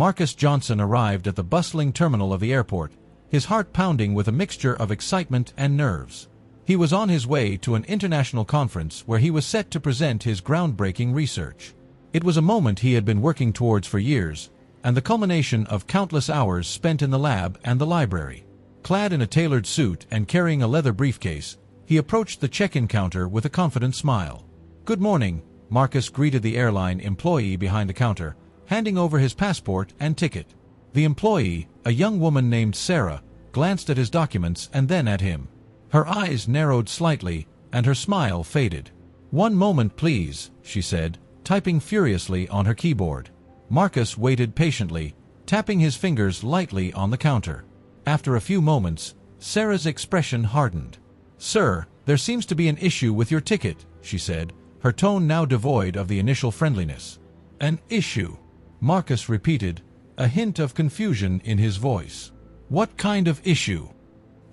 Marcus Johnson arrived at the bustling terminal of the airport, his heart pounding with a mixture of excitement and nerves. He was on his way to an international conference where he was set to present his groundbreaking research. It was a moment he had been working towards for years, and the culmination of countless hours spent in the lab and the library. Clad in a tailored suit and carrying a leather briefcase, he approached the check-in counter with a confident smile. "Good morning," Marcus greeted the airline employee behind the counter, handing over his passport and ticket. The employee, a young woman named Sarah, glanced at his documents and then at him. Her eyes narrowed slightly, and her smile faded. "One moment, please," she said, typing furiously on her keyboard. Marcus waited patiently, tapping his fingers lightly on the counter. After a few moments, Sarah's expression hardened. "Sir, there seems to be an issue with your ticket," she said, her tone now devoid of the initial friendliness. "An issue?" Marcus repeated, a hint of confusion in his voice. "What kind of issue?"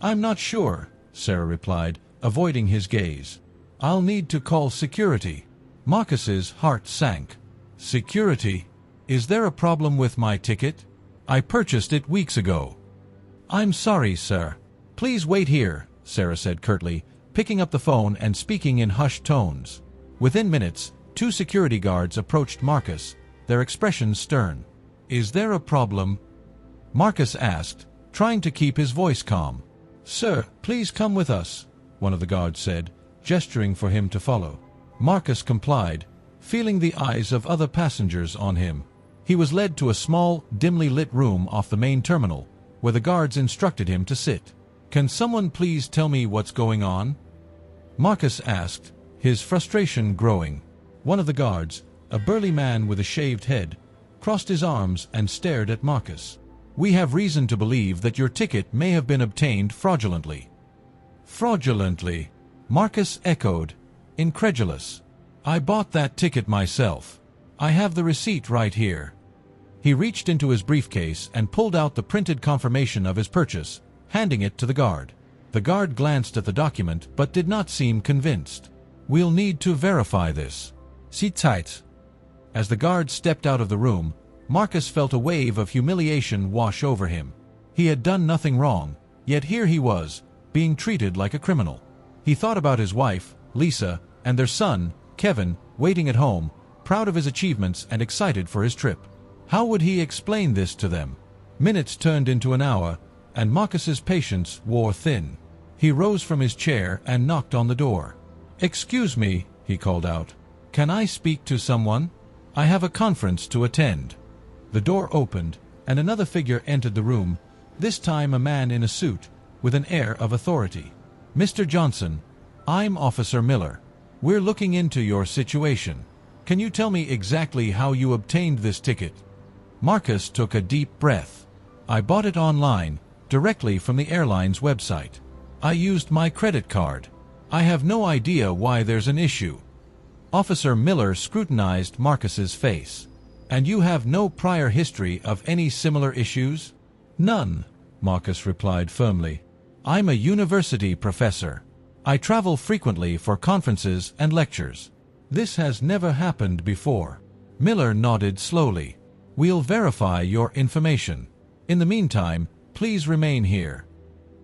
"I'm not sure," Sarah replied, avoiding his gaze. "I'll need to call security." Marcus's heart sank. "Security? Is there a problem with my ticket? I purchased it weeks ago." "I'm sorry, sir. Please wait here," Sarah said curtly, picking up the phone and speaking in hushed tones. Within minutes, 2 security guards approached Marcus, their expressions stern. "Is there a problem?" Marcus asked, trying to keep his voice calm. "Sir, please come with us," one of the guards said, gesturing for him to follow. Marcus complied, feeling the eyes of other passengers on him. He was led to a small, dimly lit room off the main terminal, where the guards instructed him to sit. "Can someone please tell me what's going on?" Marcus asked, his frustration growing. One of the guards, a burly man with a shaved head, crossed his arms and stared at Marcus. "We have reason to believe that your ticket may have been obtained fraudulently." "Fraudulently?" Marcus echoed, incredulous. "I bought that ticket myself. I have the receipt right here." He reached into his briefcase and pulled out the printed confirmation of his purchase, handing it to the guard. The guard glanced at the document but did not seem convinced. "We'll need to verify this. Sit tight." As the guard stepped out of the room, Marcus felt a wave of humiliation wash over him. He had done nothing wrong, yet here he was, being treated like a criminal. He thought about his wife, Lisa, and their son, Kevin, waiting at home, proud of his achievements and excited for his trip. How would he explain this to them? Minutes turned into an hour, and Marcus's patience wore thin. He rose from his chair and knocked on the door. "Excuse me," he called out. "Can I speak to someone? I have a conference to attend." The door opened, and another figure entered the room, this time a man in a suit, with an air of authority. "Mr. Johnson, I'm Officer Miller. We're looking into your situation. Can you tell me exactly how you obtained this ticket?" Marcus took a deep breath. "I bought it online, directly from the airline's website. I used my credit card. I have no idea why there's an issue." Officer Miller scrutinized Marcus's face. "And you have no prior history of any similar issues?" "None," Marcus replied firmly. "I'm a university professor. I travel frequently for conferences and lectures. This has never happened before." Miller nodded slowly. "We'll verify your information. In the meantime, please remain here."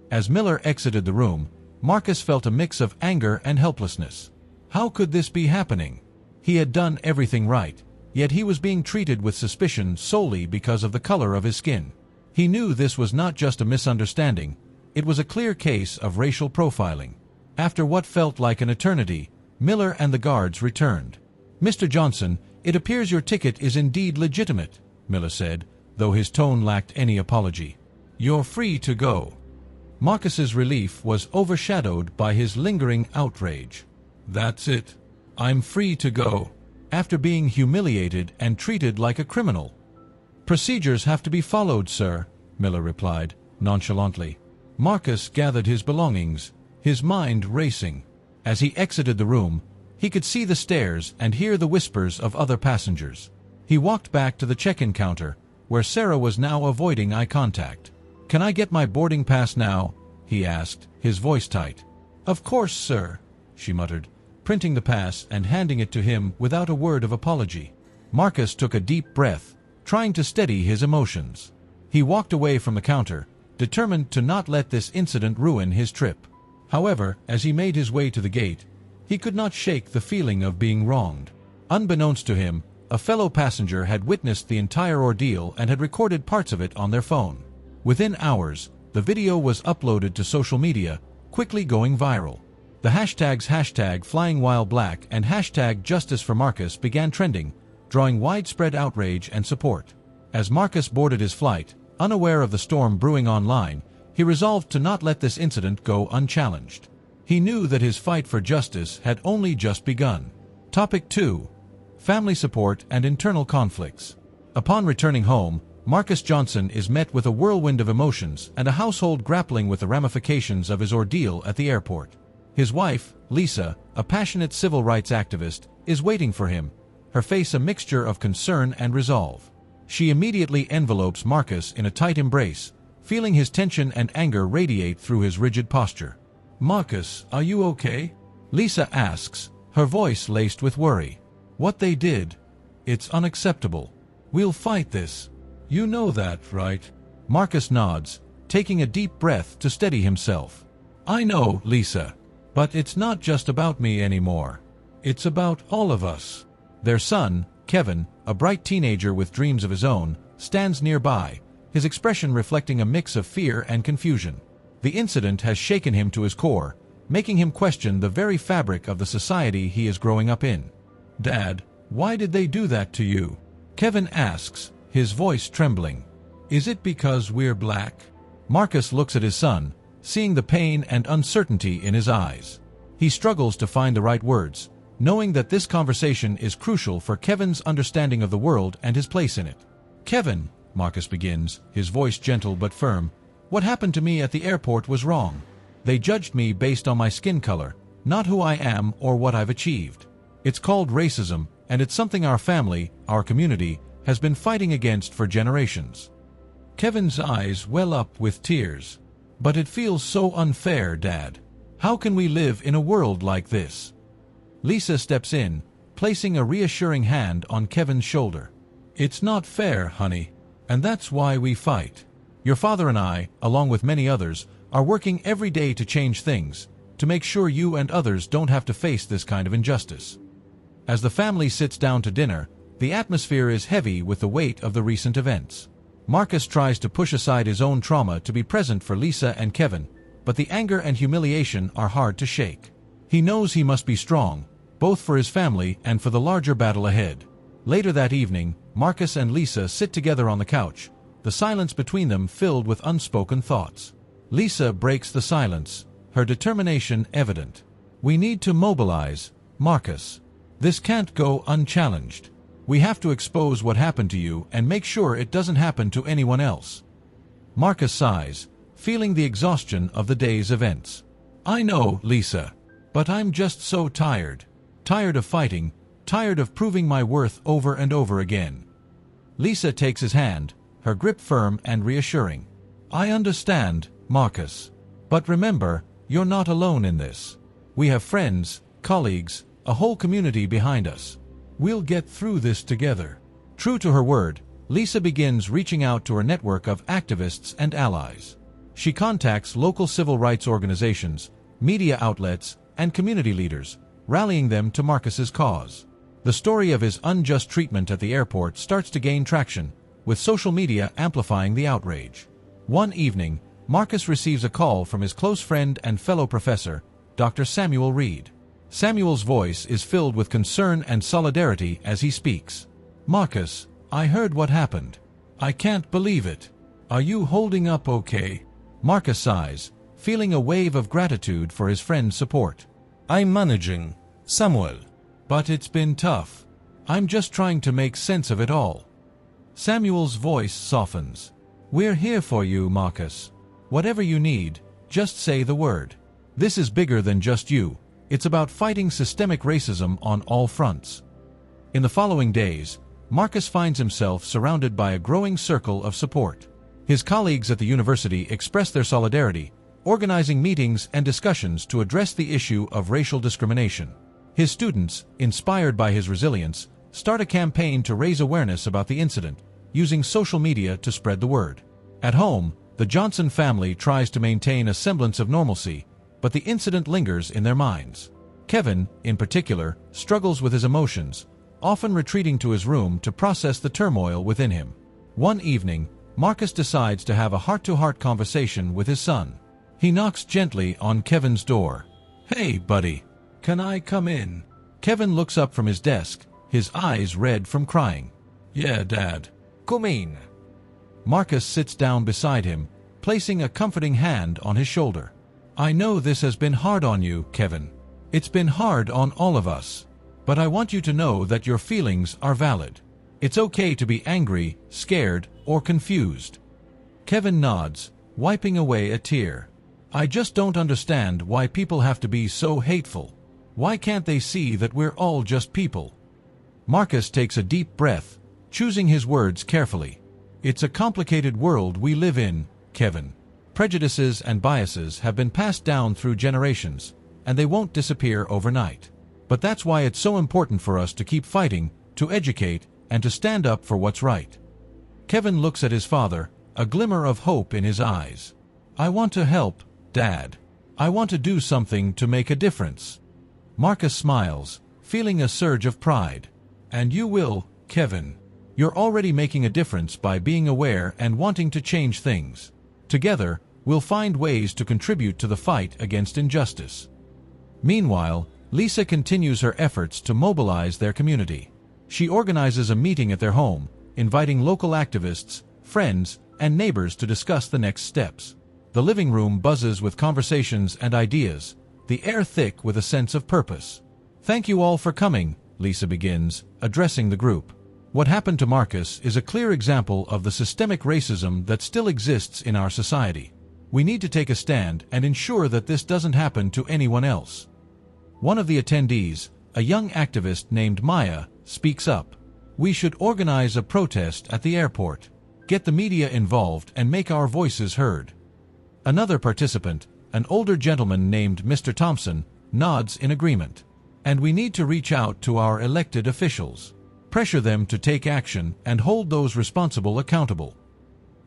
As Miller exited the room, Marcus felt a mix of anger and helplessness. How could this be happening? He had done everything right, yet he was being treated with suspicion solely because of the color of his skin. He knew this was not just a misunderstanding, it was a clear case of racial profiling. After what felt like an eternity, Miller and the guards returned. "Mr. Johnson, it appears your ticket is indeed legitimate," Miller said, though his tone lacked any apology. "You're free to go." Marcus's relief was overshadowed by his lingering outrage. "That's it. I'm free to go." After being humiliated and treated like a criminal. "Procedures have to be followed, sir," Miller replied, nonchalantly. Marcus gathered his belongings, his mind racing. As he exited the room, he could see the stairs and hear the whispers of other passengers. He walked back to the check-in counter, where Sarah was now avoiding eye contact. "Can I get my boarding pass now?" he asked, his voice tight. "Of course, sir," she muttered, printing the pass and handing it to him without a word of apology. Marcus took a deep breath, trying to steady his emotions. He walked away from the counter, determined to not let this incident ruin his trip. However, as he made his way to the gate, he could not shake the feeling of being wronged. Unbeknownst to him, a fellow passenger had witnessed the entire ordeal and had recorded parts of it on their phone. Within hours, the video was uploaded to social media, quickly going viral. The hashtags #FlyingWhileBlack and #JusticeForMarcus began trending, drawing widespread outrage and support. As Marcus boarded his flight, unaware of the storm brewing online, he resolved to not let this incident go unchallenged. He knew that his fight for justice had only just begun. Topic 2. Family support and internal conflicts. Upon returning home, Marcus Johnson is met with a whirlwind of emotions and a household grappling with the ramifications of his ordeal at the airport. His wife, Lisa, a passionate civil rights activist, is waiting for him, her face a mixture of concern and resolve. She immediately envelopes Marcus in a tight embrace, feeling his tension and anger radiate through his rigid posture. "Marcus, are you okay?" Lisa asks, her voice laced with worry. "What they did, it's unacceptable. We'll fight this. You know that, right?" Marcus nods, taking a deep breath to steady himself. "I know, Lisa. But it's not just about me anymore. It's about all of us." Their son, Kevin, a bright teenager with dreams of his own, stands nearby, his expression reflecting a mix of fear and confusion. The incident has shaken him to his core, making him question the very fabric of the society he is growing up in. "Dad, why did they do that to you?" Kevin asks, his voice trembling. "Is it because we're black?" Marcus looks at his son, seeing the pain and uncertainty in his eyes. He struggles to find the right words, knowing that this conversation is crucial for Kevin's understanding of the world and his place in it. "Kevin," Marcus begins, his voice gentle but firm, "what happened to me at the airport was wrong. They judged me based on my skin color, not who I am or what I've achieved. It's called racism, and it's something our family, our community, has been fighting against for generations." Kevin's eyes well up with tears. "But it feels so unfair, Dad. How can we live in a world like this?" Lisa steps in, placing a reassuring hand on Kevin's shoulder. "It's not fair, honey. And that's why we fight. Your father and I, along with many others, are working every day to change things, to make sure you and others don't have to face this kind of injustice." As the family sits down to dinner, the atmosphere is heavy with the weight of the recent events. Marcus tries to push aside his own trauma to be present for Lisa and Kevin, but the anger and humiliation are hard to shake. He knows he must be strong, both for his family and for the larger battle ahead. Later that evening, Marcus and Lisa sit together on the couch, the silence between them filled with unspoken thoughts. Lisa breaks the silence, her determination evident. "We need to mobilize, Marcus. This can't go unchallenged. We have to expose what happened to you and make sure it doesn't happen to anyone else." Marcus sighs, feeling the exhaustion of the day's events. "I know, Lisa. But I'm just so tired. Tired of fighting, tired of proving my worth over and over again." Lisa takes his hand, her grip firm and reassuring. "I understand, Marcus. But remember, you're not alone in this. We have friends, colleagues, a whole community behind us. We'll get through this together." True to her word, Lisa begins reaching out to her network of activists and allies. She contacts local civil rights organizations, media outlets, and community leaders, rallying them to Marcus's cause. The story of his unjust treatment at the airport starts to gain traction, with social media amplifying the outrage. One evening, Marcus receives a call from his close friend and fellow professor, Dr. Samuel Reed. Samuel's voice is filled with concern and solidarity as he speaks. "Marcus, I heard what happened. I can't believe it. Are you holding up okay?" Marcus sighs, feeling a wave of gratitude for his friend's support. "I'm managing, Samuel. But it's been tough. I'm just trying to make sense of it all." Samuel's voice softens. "We're here for you, Marcus. Whatever you need, just say the word. This is bigger than just you. It's about fighting systemic racism on all fronts." In the following days, Marcus finds himself surrounded by a growing circle of support. His colleagues at the university express their solidarity, organizing meetings and discussions to address the issue of racial discrimination. His students, inspired by his resilience, start a campaign to raise awareness about the incident, using social media to spread the word. At home, the Johnson family tries to maintain a semblance of normalcy, but the incident lingers in their minds. Kevin, in particular, struggles with his emotions, often retreating to his room to process the turmoil within him. One evening, Marcus decides to have a heart-to-heart conversation with his son. He knocks gently on Kevin's door. "Hey, buddy. Can I come in?" Kevin looks up from his desk, his eyes red from crying. "Yeah, Dad. Come in." Marcus sits down beside him, placing a comforting hand on his shoulder. "I know this has been hard on you, Kevin. It's been hard on all of us. But I want you to know that your feelings are valid. It's okay to be angry, scared, or confused." Kevin nods, wiping away a tear. "I just don't understand why people have to be so hateful. Why can't they see that we're all just people?" Marcus takes a deep breath, choosing his words carefully. "It's a complicated world we live in, Kevin. Prejudices and biases have been passed down through generations, and they won't disappear overnight. But that's why it's so important for us to keep fighting, to educate, and to stand up for what's right." Kevin looks at his father, a glimmer of hope in his eyes. "I want to help, Dad. I want to do something to make a difference." Marcus smiles, feeling a surge of pride. "And you will, Kevin. You're already making a difference by being aware and wanting to change things. Together, we'll find ways to contribute to the fight against injustice." Meanwhile, Lisa continues her efforts to mobilize their community. She organizes a meeting at their home, inviting local activists, friends, and neighbors to discuss the next steps. The living room buzzes with conversations and ideas, the air thick with a sense of purpose. "Thank you all for coming," Lisa begins, addressing the group. What happened to Marcus is a clear example of the systemic racism that still exists in our society. We need to take a stand and ensure that this doesn't happen to anyone else. One of the attendees, a young activist named Maya, speaks up. "We should organize a protest at the airport, get the media involved, and make our voices heard." Another participant, an older gentleman named Mr. Thompson, nods in agreement. "And we need to reach out to our elected officials, pressure them to take action, and hold those responsible accountable."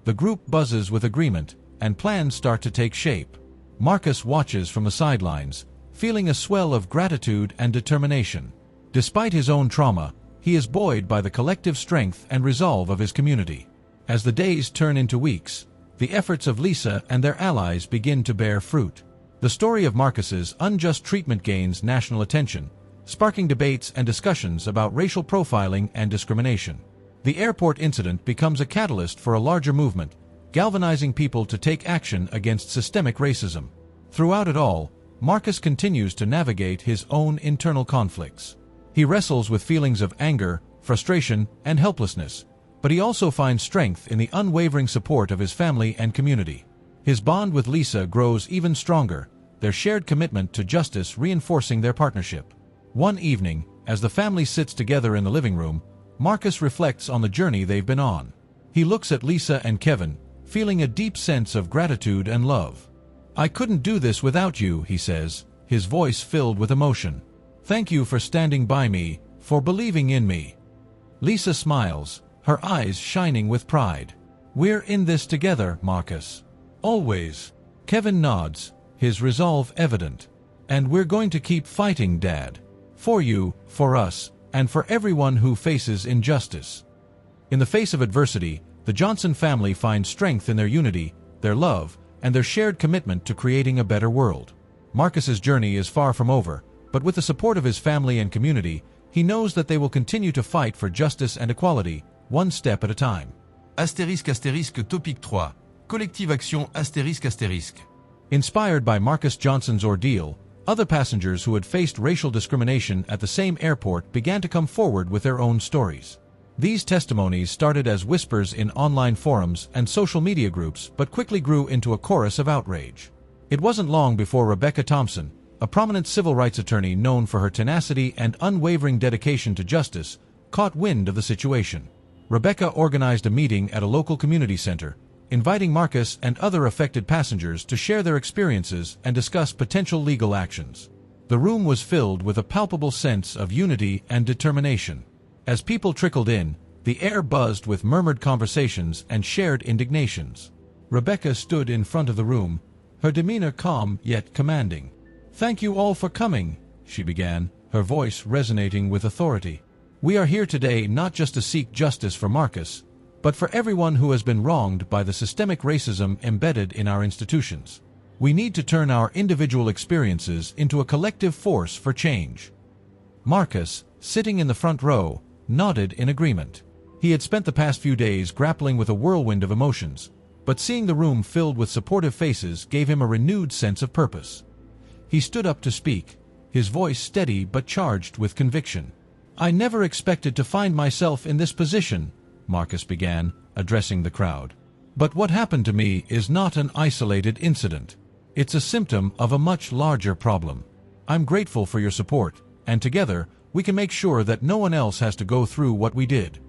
The group buzzes with agreement, and plans start to take shape. Marcus watches from the sidelines, feeling a swell of gratitude and determination. Despite his own trauma, he is buoyed by the collective strength and resolve of his community. As the days turn into weeks, the efforts of Lisa and their allies begin to bear fruit. The story of Marcus's unjust treatment gains national attention, sparking debates and discussions about racial profiling and discrimination. The airport incident becomes a catalyst for a larger movement, galvanizing people to take action against systemic racism. Throughout it all, Marcus continues to navigate his own internal conflicts. He wrestles with feelings of anger, frustration, and helplessness, but he also finds strength in the unwavering support of his family and community. His bond with Lisa grows even stronger, their shared commitment to justice reinforcing their partnership. One evening, as the family sits together in the living room, Marcus reflects on the journey they've been on. He looks at Lisa and Kevin, feeling a deep sense of gratitude and love. "I couldn't do this without you," he says, his voice filled with emotion. "Thank you for standing by me, for believing in me." Lisa smiles, her eyes shining with pride. "We're in this together, Marcus. Always." Kevin nods, his resolve evident. "And we're going to keep fighting, Dad. For you, for us, and for everyone who faces injustice." In the face of adversity, the Johnson family finds strength in their unity, their love, and their shared commitment to creating a better world. Marcus's journey is far from over, but with the support of his family and community, he knows that they will continue to fight for justice and equality, one step at a time. Topic 3. Collective action ***. Inspired by Marcus Johnson's ordeal, other passengers who had faced racial discrimination at the same airport began to come forward with their own stories. These testimonies started as whispers in online forums and social media groups but quickly grew into a chorus of outrage. It wasn't long before Rebecca Thompson, a prominent civil rights attorney known for her tenacity and unwavering dedication to justice, caught wind of the situation. Rebecca organized a meeting at a local community center, inviting Marcus and other affected passengers to share their experiences and discuss potential legal actions. The room was filled with a palpable sense of unity and determination. As people trickled in, The air buzzed with murmured conversations and shared indignations. Rebecca stood in front of the room, her demeanor calm yet commanding. "Thank you all for coming," she began, her voice resonating with authority. "We are here today not just to seek justice for Marcus, but for everyone who has been wronged by the systemic racism embedded in our institutions. We need to turn our individual experiences into a collective force for change." Marcus, sitting in the front row, nodded in agreement. He had spent the past few days grappling with a whirlwind of emotions, but seeing the room filled with supportive faces gave him a renewed sense of purpose. He stood up to speak, his voice steady but charged with conviction. "I never expected to find myself in this position," Marcus began, addressing the crowd. "But what happened to me is not an isolated incident. It's a symptom of a much larger problem. I'm grateful for your support, and together, we can make sure that no one else has to go through what we did."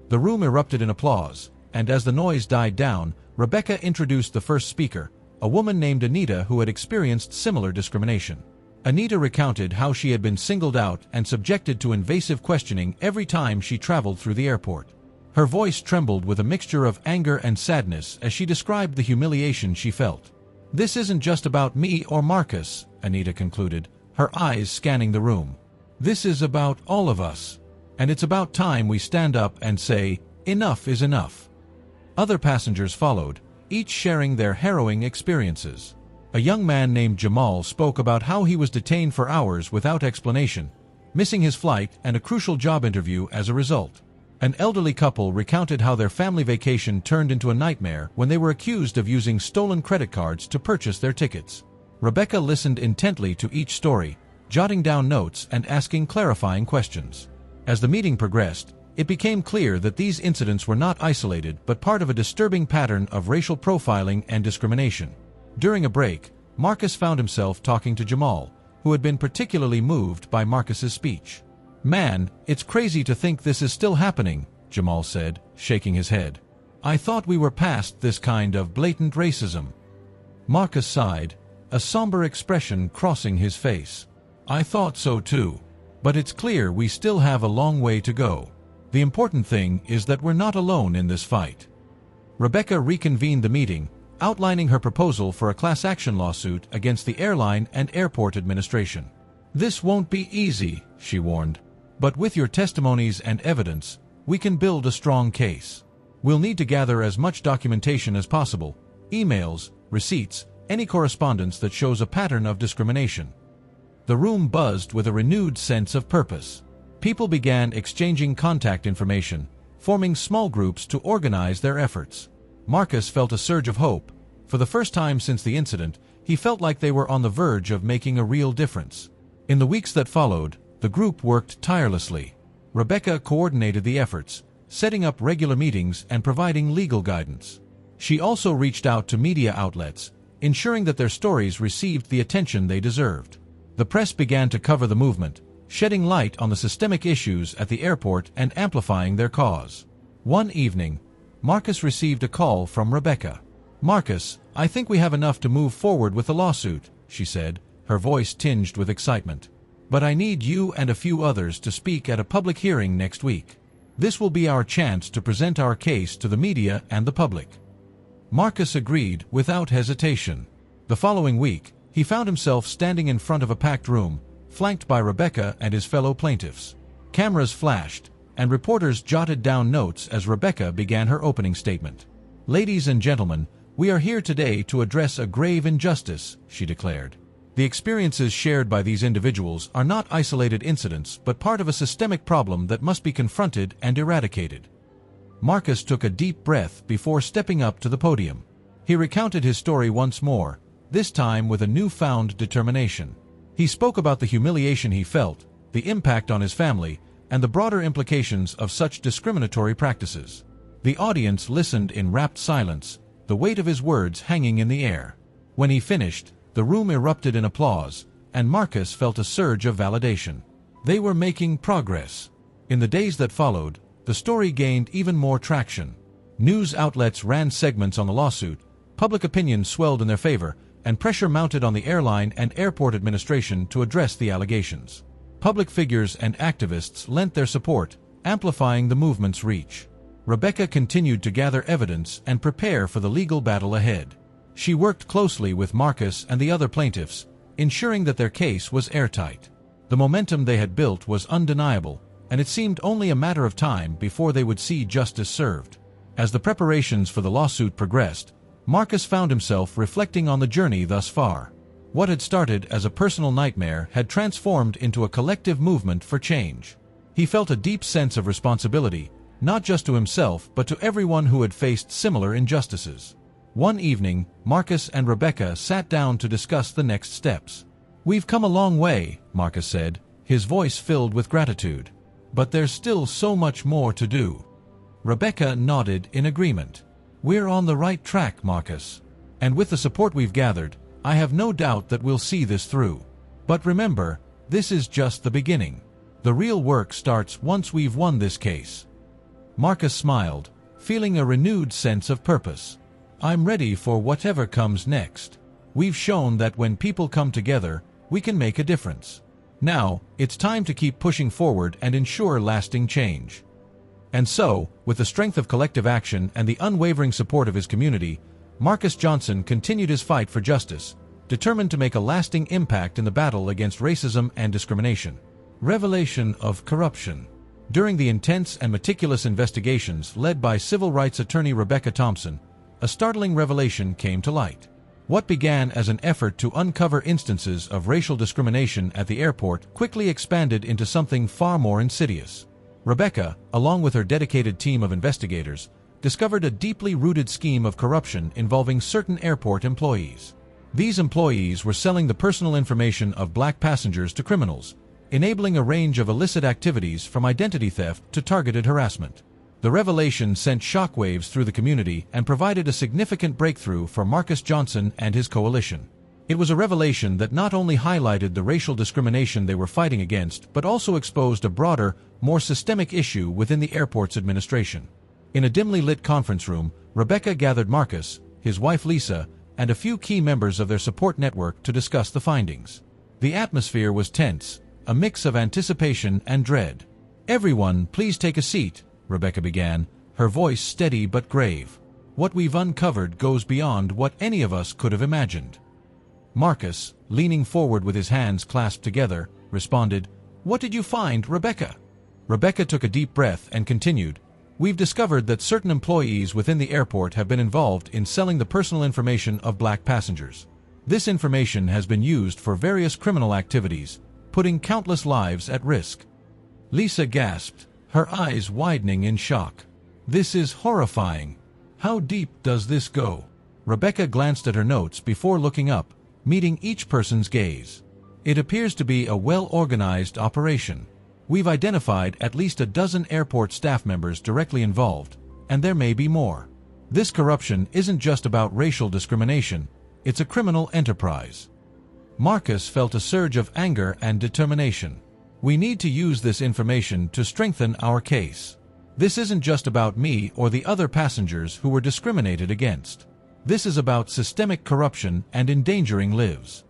The room erupted in applause, and as the noise died down, Rebecca introduced the first speaker, a woman named Anita who had experienced similar discrimination. Anita recounted how she had been singled out and subjected to invasive questioning every time she traveled through the airport. Her voice trembled with a mixture of anger and sadness as she described the humiliation she felt. "This isn't just about me or Marcus," Anita concluded, her eyes scanning the room. "This is about all of us. And it's about time we stand up and say, enough is enough." Other passengers followed, each sharing their harrowing experiences. A young man named Jamal spoke about how he was detained for hours without explanation, missing his flight and a crucial job interview as a result. An elderly couple recounted how their family vacation turned into a nightmare when they were accused of using stolen credit cards to purchase their tickets. Rebecca listened intently to each story, jotting down notes and asking clarifying questions. As the meeting progressed, it became clear that these incidents were not isolated but part of a disturbing pattern of racial profiling and discrimination. During a break, Marcus found himself talking to Jamal, who had been particularly moved by Marcus's speech. "Man, it's crazy to think this is still happening," Jamal said, shaking his head. "I thought we were past this kind of blatant racism." Marcus sighed, a somber expression crossing his face. "I thought so too. But it's clear we still have a long way to go. The important thing is that we're not alone in this fight." Rebecca reconvened the meeting, outlining her proposal for a class action lawsuit against the airline and airport administration. "This won't be easy," she warned. "But with your testimonies and evidence, we can build a strong case. We'll need to gather as much documentation as possible, emails, receipts, any correspondence that shows a pattern of discrimination." The room buzzed with a renewed sense of purpose. People began exchanging contact information, forming small groups to organize their efforts. Marcus felt a surge of hope. For the first time since the incident, he felt like they were on the verge of making a real difference. In the weeks that followed, the group worked tirelessly. Rebecca coordinated the efforts, setting up regular meetings and providing legal guidance. She also reached out to media outlets, ensuring that their stories received the attention they deserved. The press began to cover the movement, shedding light on the systemic issues at the airport and amplifying their cause. One evening, Marcus received a call from Rebecca. "Marcus, I think we have enough to move forward with the lawsuit," she said, her voice tinged with excitement. "But I need you and a few others to speak at a public hearing next week. This will be our chance to present our case to the media and the public." Marcus agreed without hesitation. The following week, he found himself standing in front of a packed room, flanked by Rebecca and his fellow plaintiffs. Cameras flashed, and reporters jotted down notes as Rebecca began her opening statement. "Ladies and gentlemen, we are here today to address a grave injustice," she declared. "The experiences shared by these individuals are not isolated incidents but part of a systemic problem that must be confronted and eradicated." Marcus took a deep breath before stepping up to the podium. He recounted his story once more, this time with a newfound determination. He spoke about the humiliation he felt, the impact on his family, and the broader implications of such discriminatory practices. The audience listened in rapt silence, the weight of his words hanging in the air. When he finished, the room erupted in applause, and Marcus felt a surge of validation. They were making progress. In the days that followed, the story gained even more traction. News outlets ran segments on the lawsuit, public opinion swelled in their favor, and pressure mounted on the airline and airport administration to address the allegations. Public figures and activists lent their support, amplifying the movement's reach. Rebecca continued to gather evidence and prepare for the legal battle ahead. She worked closely with Marcus and the other plaintiffs, ensuring that their case was airtight. The momentum they had built was undeniable, and it seemed only a matter of time before they would see justice served. As the preparations for the lawsuit progressed, Marcus found himself reflecting on the journey thus far. What had started as a personal nightmare had transformed into a collective movement for change. He felt a deep sense of responsibility, not just to himself but to everyone who had faced similar injustices. One evening, Marcus and Rebecca sat down to discuss the next steps. "We've come a long way," Marcus said, his voice filled with gratitude. "But there's still so much more to do." Rebecca nodded in agreement. "We're on the right track, Marcus. And with the support we've gathered, I have no doubt that we'll see this through. But remember, this is just the beginning. The real work starts once we've won this case." Marcus smiled, feeling a renewed sense of purpose. "I'm ready for whatever comes next. We've shown that when people come together, we can make a difference. Now, it's time to keep pushing forward and ensure lasting change." And so, with the strength of collective action and the unwavering support of his community, Marcus Johnson continued his fight for justice, determined to make a lasting impact in the battle against racism and discrimination. Revelation of corruption. During the intense and meticulous investigations led by civil rights attorney Rebecca Thompson, a startling revelation came to light. What began as an effort to uncover instances of racial discrimination at the airport quickly expanded into something far more insidious. Rebecca, along with her dedicated team of investigators, discovered a deeply rooted scheme of corruption involving certain airport employees. These employees were selling the personal information of black passengers to criminals, enabling a range of illicit activities from identity theft to targeted harassment. The revelation sent shockwaves through the community and provided a significant breakthrough for Marcus Johnson and his coalition. It was a revelation that not only highlighted the racial discrimination they were fighting against, but also exposed a broader, more systemic issue within the airport's administration. In a dimly lit conference room, Rebecca gathered Marcus, his wife Lisa, and a few key members of their support network to discuss the findings. The atmosphere was tense, a mix of anticipation and dread. "Everyone, please take a seat," Rebecca began, her voice steady but grave. "What we've uncovered goes beyond what any of us could have imagined." Marcus, leaning forward with his hands clasped together, responded, "What did you find, Rebecca?" Rebecca took a deep breath and continued, "We've discovered that certain employees within the airport have been involved in selling the personal information of black passengers. This information has been used for various criminal activities, putting countless lives at risk." Lisa gasped, her eyes widening in shock. "This is horrifying. How deep does this go?" Rebecca glanced at her notes before looking up, meeting each person's gaze. "It appears to be a well-organized operation. We've identified at least a dozen airport staff members directly involved, and there may be more. This corruption isn't just about racial discrimination, it's a criminal enterprise." Marcus felt a surge of anger and determination. "We need to use this information to strengthen our case. This isn't just about me or the other passengers who were discriminated against. This is about systemic corruption and endangering lives."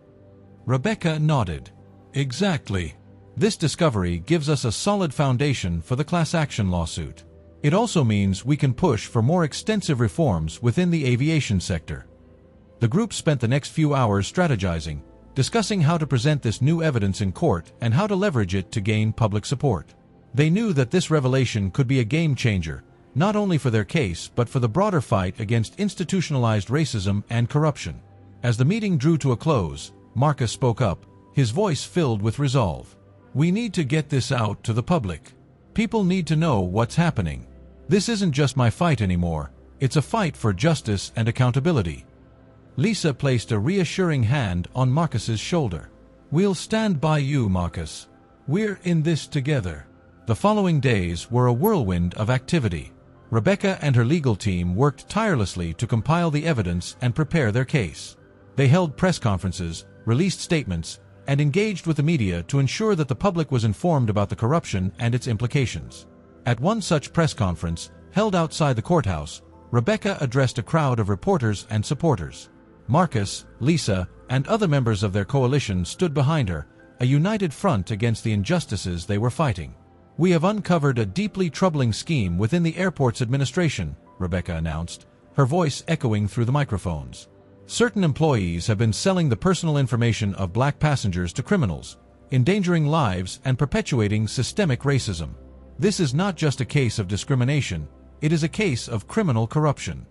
Rebecca nodded. "Exactly. This discovery gives us a solid foundation for the class action lawsuit. It also means we can push for more extensive reforms within the aviation sector." The group spent the next few hours strategizing, discussing how to present this new evidence in court and how to leverage it to gain public support. They knew that this revelation could be a game changer, not only for their case but for the broader fight against institutionalized racism and corruption. As the meeting drew to a close, Marcus spoke up, his voice filled with resolve. "We need to get this out to the public. People need to know what's happening. This isn't just my fight anymore, it's a fight for justice and accountability." Lisa placed a reassuring hand on Marcus's shoulder. "We'll stand by you, Marcus. We're in this together." The following days were a whirlwind of activity. Rebecca and her legal team worked tirelessly to compile the evidence and prepare their case. They held press conferences, released statements, and engaged with the media to ensure that the public was informed about the corruption and its implications. At one such press conference, held outside the courthouse, Rebecca addressed a crowd of reporters and supporters. Marcus, Lisa, and other members of their coalition stood behind her, a united front against the injustices they were fighting. "We have uncovered a deeply troubling scheme within the airport's administration," Rebecca announced, her voice echoing through the microphones. "Certain employees have been selling the personal information of black passengers to criminals, endangering lives and perpetuating systemic racism. This is not just a case of discrimination, it is a case of criminal corruption."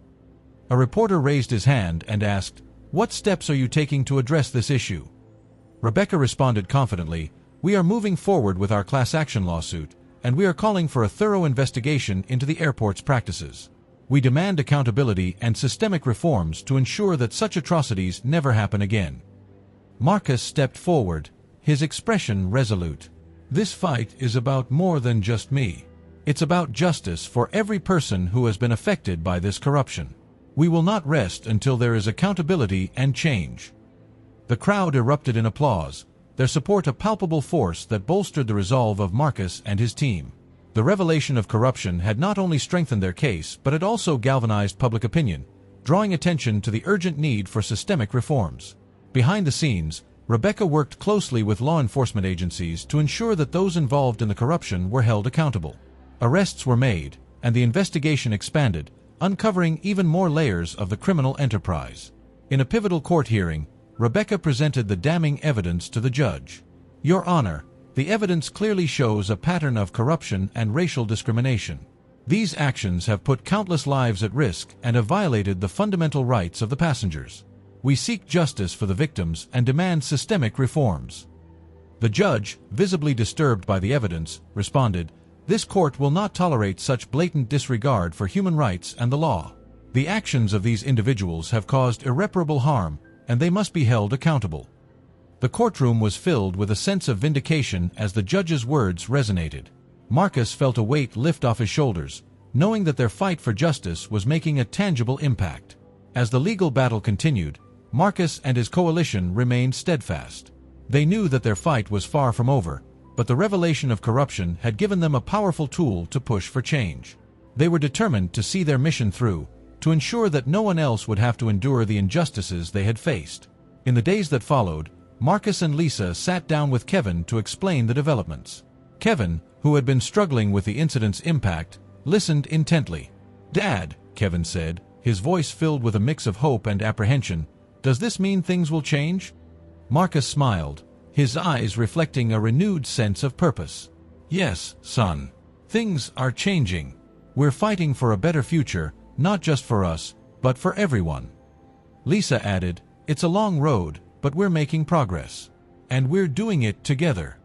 A reporter raised his hand and asked, "What steps are you taking to address this issue?" Rebecca responded confidently, "We are moving forward with our class action lawsuit, and we are calling for a thorough investigation into the airport's practices. We demand accountability and systemic reforms to ensure that such atrocities never happen again." Marcus stepped forward, his expression resolute. "This fight is about more than just me. It's about justice for every person who has been affected by this corruption. We will not rest until there is accountability and change." The crowd erupted in applause, their support a palpable force that bolstered the resolve of Marcus and his team. The revelation of corruption had not only strengthened their case, but it also galvanized public opinion, drawing attention to the urgent need for systemic reforms. Behind the scenes, Rebecca worked closely with law enforcement agencies to ensure that those involved in the corruption were held accountable. Arrests were made, and the investigation expanded, uncovering even more layers of the criminal enterprise. In a pivotal court hearing, Rebecca presented the damning evidence to the judge. "Your Honor, the evidence clearly shows a pattern of corruption and racial discrimination. These actions have put countless lives at risk and have violated the fundamental rights of the passengers. We seek justice for the victims and demand systemic reforms." The judge, visibly disturbed by the evidence, responded, "This court will not tolerate such blatant disregard for human rights and the law. The actions of these individuals have caused irreparable harm, and they must be held accountable." The courtroom was filled with a sense of vindication as the judge's words resonated. Marcus felt a weight lift off his shoulders, knowing that their fight for justice was making a tangible impact. As the legal battle continued, Marcus and his coalition remained steadfast. They knew that their fight was far from over, but the revelation of corruption had given them a powerful tool to push for change. They were determined to see their mission through, to ensure that no one else would have to endure the injustices they had faced. In the days that followed, Marcus and Lisa sat down with Kevin to explain the developments. Kevin, who had been struggling with the incident's impact, listened intently. "Dad," Kevin said, his voice filled with a mix of hope and apprehension, "does this mean things will change?" Marcus smiled, his eyes reflecting a renewed sense of purpose. "Yes, son. Things are changing. We're fighting for a better future, not just for us, but for everyone." Lisa added, "It's a long road, but we're making progress. And we're doing it together."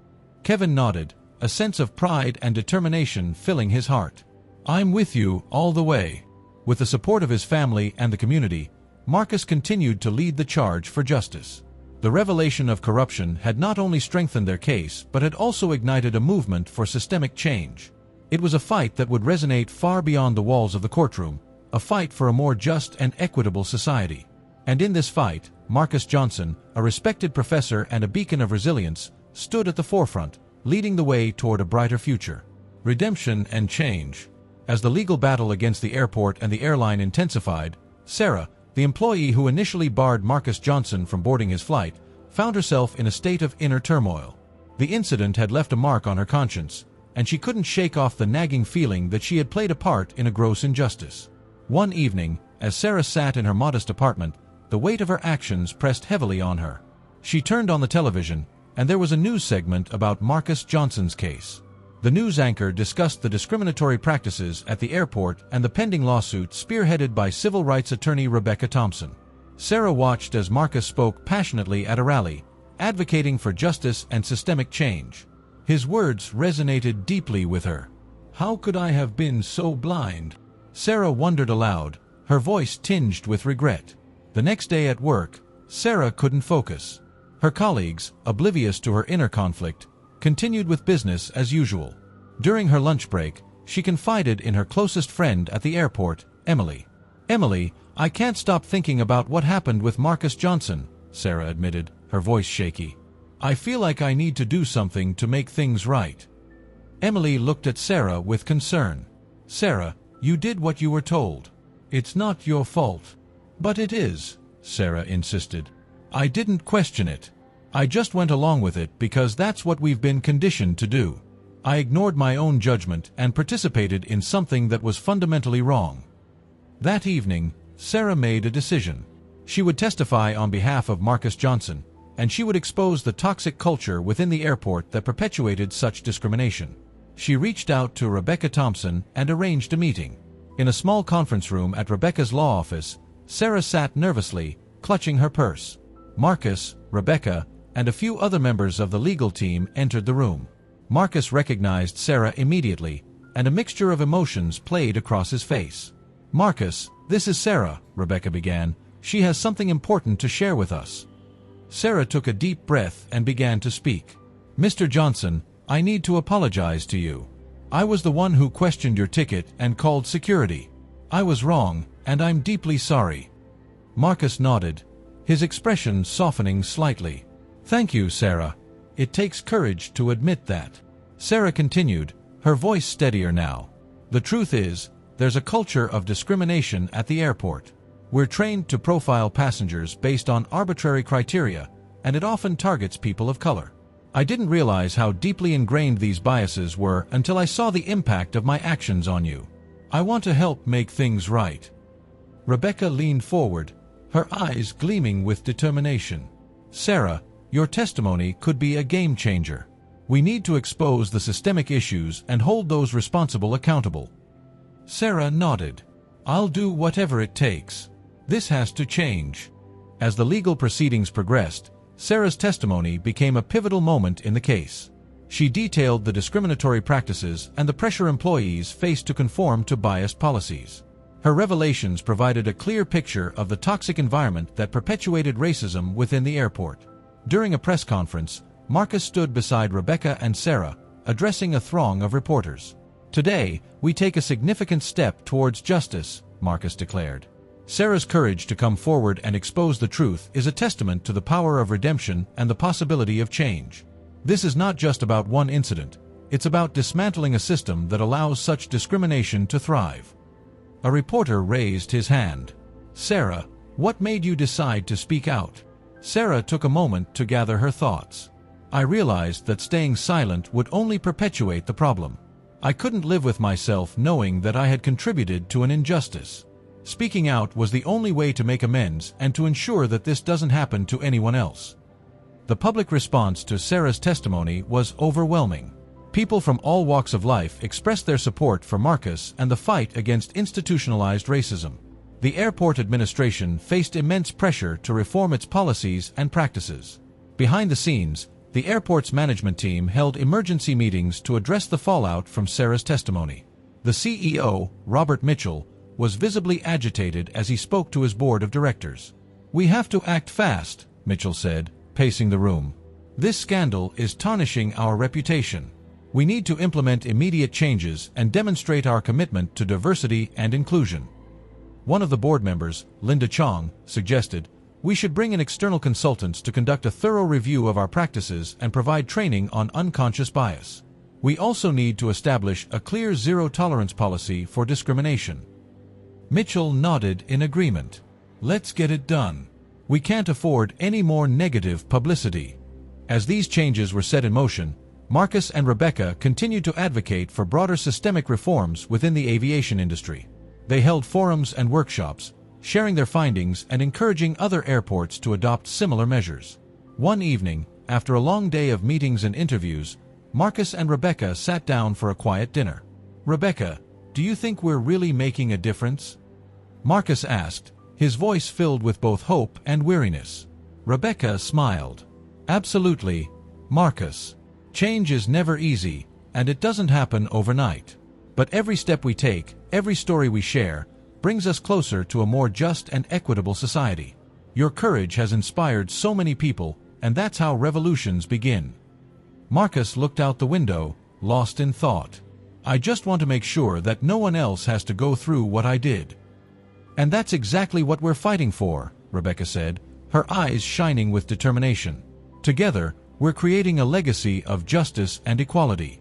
Kevin nodded, a sense of pride and determination filling his heart. "I'm with you all the way." With the support of his family and the community, Marcus continued to lead the charge for justice. The revelation of corruption had not only strengthened their case, but had also ignited a movement for systemic change. It was a fight that would resonate far beyond the walls of the courtroom, a fight for a more just and equitable society. And in this fight, Marcus Johnson, a respected professor and a beacon of resilience, stood at the forefront, leading the way toward a brighter future. Redemption and change. As the legal battle against the airport and the airline intensified, Sarah, the employee who initially barred Marcus Johnson from boarding his flight, found herself in a state of inner turmoil. The incident had left a mark on her conscience, and she couldn't shake off the nagging feeling that she had played a part in a gross injustice. One evening, as Sarah sat in her modest apartment, the weight of her actions pressed heavily on her. She turned on the television, and there was a news segment about Marcus Johnson's case. The news anchor discussed the discriminatory practices at the airport and the pending lawsuit spearheaded by civil rights attorney Rebecca Thompson. Sarah watched as Marcus spoke passionately at a rally, advocating for justice and systemic change. His words resonated deeply with her. "How could I have been so blind?" Sarah wondered aloud, her voice tinged with regret. The next day at work, Sarah couldn't focus. Her colleagues, oblivious to her inner conflict, continued with business as usual. During her lunch break, she confided in her closest friend at the airport, Emily. "Emily, I can't stop thinking about what happened with Marcus Johnson," Sarah admitted, her voice shaky. "I feel like I need to do something to make things right." Emily looked at Sarah with concern. "Sarah, you did what you were told. It's not your fault." "But it is," Sarah insisted. "I didn't question it. I just went along with it because that's what we've been conditioned to do." I ignored my own judgment and participated in something that was fundamentally wrong. That evening, Sarah made a decision. She would testify on behalf of Marcus Johnson, and she would expose the toxic culture within the airport that perpetuated such discrimination. She reached out to Rebecca Thompson and arranged a meeting. In a small conference room at Rebecca's law office, Sarah sat nervously, clutching her purse. Marcus, Rebecca, and a few other members of the legal team entered the room. Marcus recognized Sarah immediately, and a mixture of emotions played across his face. "Marcus, this is Sarah," Rebecca began. "She has something important to share with us." Sarah took a deep breath and began to speak. "Mr. Johnson, I need to apologize to you. I was the one who questioned your ticket and called security. I was wrong, and I'm deeply sorry." Marcus nodded, his expression softening slightly. "Thank you, Sarah. It takes courage to admit that." Sarah continued, her voice steadier now. "The truth is, there's a culture of discrimination at the airport. We're trained to profile passengers based on arbitrary criteria, and it often targets people of color. I didn't realize how deeply ingrained these biases were until I saw the impact of my actions on you. I want to help make things right." Rebecca leaned forward, her eyes gleaming with determination. "Sarah, your testimony could be a game changer. We need to expose the systemic issues and hold those responsible accountable." Sarah nodded. "I'll do whatever it takes. This has to change." As the legal proceedings progressed, Sarah's testimony became a pivotal moment in the case. She detailed the discriminatory practices and the pressure employees faced to conform to biased policies. Her revelations provided a clear picture of the toxic environment that perpetuated racism within the airport. During a press conference, Marcus stood beside Rebecca and Sarah, addressing a throng of reporters. "Today, we take a significant step towards justice," Marcus declared. Sarah's courage to come forward and expose the truth is a testament to the power of redemption and the possibility of change. This is not just about one incident, it's about dismantling a system that allows such discrimination to thrive. A reporter raised his hand. "Sarah, what made you decide to speak out?" Sarah took a moment to gather her thoughts. "I realized that staying silent would only perpetuate the problem. I couldn't live with myself knowing that I had contributed to an injustice. Speaking out was the only way to make amends and to ensure that this doesn't happen to anyone else." The public response to Sarah's testimony was overwhelming. People from all walks of life expressed their support for Marcus and the fight against institutionalized racism. The airport administration faced immense pressure to reform its policies and practices. Behind the scenes, the airport's management team held emergency meetings to address the fallout from Sarah's testimony. The CEO, Robert Mitchell, was visibly agitated as he spoke to his board of directors. "We have to act fast," Mitchell said, pacing the room. "This scandal is tarnishing our reputation. We need to implement immediate changes and demonstrate our commitment to diversity and inclusion." One of the board members, Linda Chong, suggested, "We should bring in external consultants to conduct a thorough review of our practices and provide training on unconscious bias. We also need to establish a clear zero-tolerance policy for discrimination." Mitchell nodded in agreement. "Let's get it done. We can't afford any more negative publicity." As these changes were set in motion, Marcus and Rebecca continued to advocate for broader systemic reforms within the aviation industry. They held forums and workshops, sharing their findings and encouraging other airports to adopt similar measures. One evening, after a long day of meetings and interviews, Marcus and Rebecca sat down for a quiet dinner. "Rebecca, do you think we're really making a difference?" Marcus asked, his voice filled with both hope and weariness. Rebecca smiled. "Absolutely, Marcus. Change is never easy, and it doesn't happen overnight. But every step we take, every story we share, brings us closer to a more just and equitable society. Your courage has inspired so many people, and that's how revolutions begin." Marcus looked out the window, lost in thought. "I just want to make sure that no one else has to go through what I did." "And that's exactly what we're fighting for," Rebecca said, her eyes shining with determination. "Together, we're creating a legacy of justice and equality."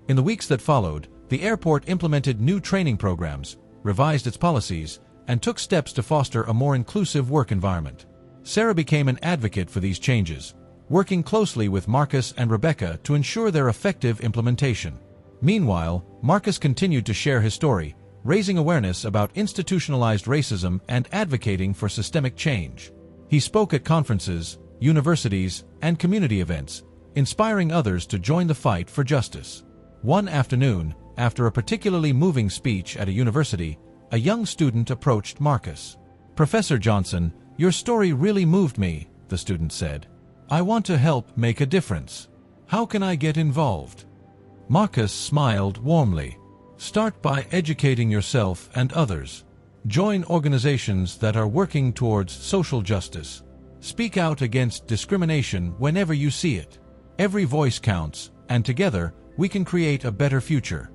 In the weeks that followed, the airport implemented new training programs, revised its policies, and took steps to foster a more inclusive work environment. Sarah became an advocate for these changes, working closely with Marcus and Rebecca to ensure their effective implementation. Meanwhile, Marcus continued to share his story, raising awareness about institutionalized racism and advocating for systemic change. He spoke at conferences, universities, and community events, inspiring others to join the fight for justice. One afternoon, after a particularly moving speech at a university, a young student approached Marcus. "Professor Johnson, your story really moved me," the student said. "I want to help make a difference. How can I get involved?" Marcus smiled warmly. "Start by educating yourself and others. Join organizations that are working towards social justice. Speak out against discrimination whenever you see it. Every voice counts, and together, we can create a better future."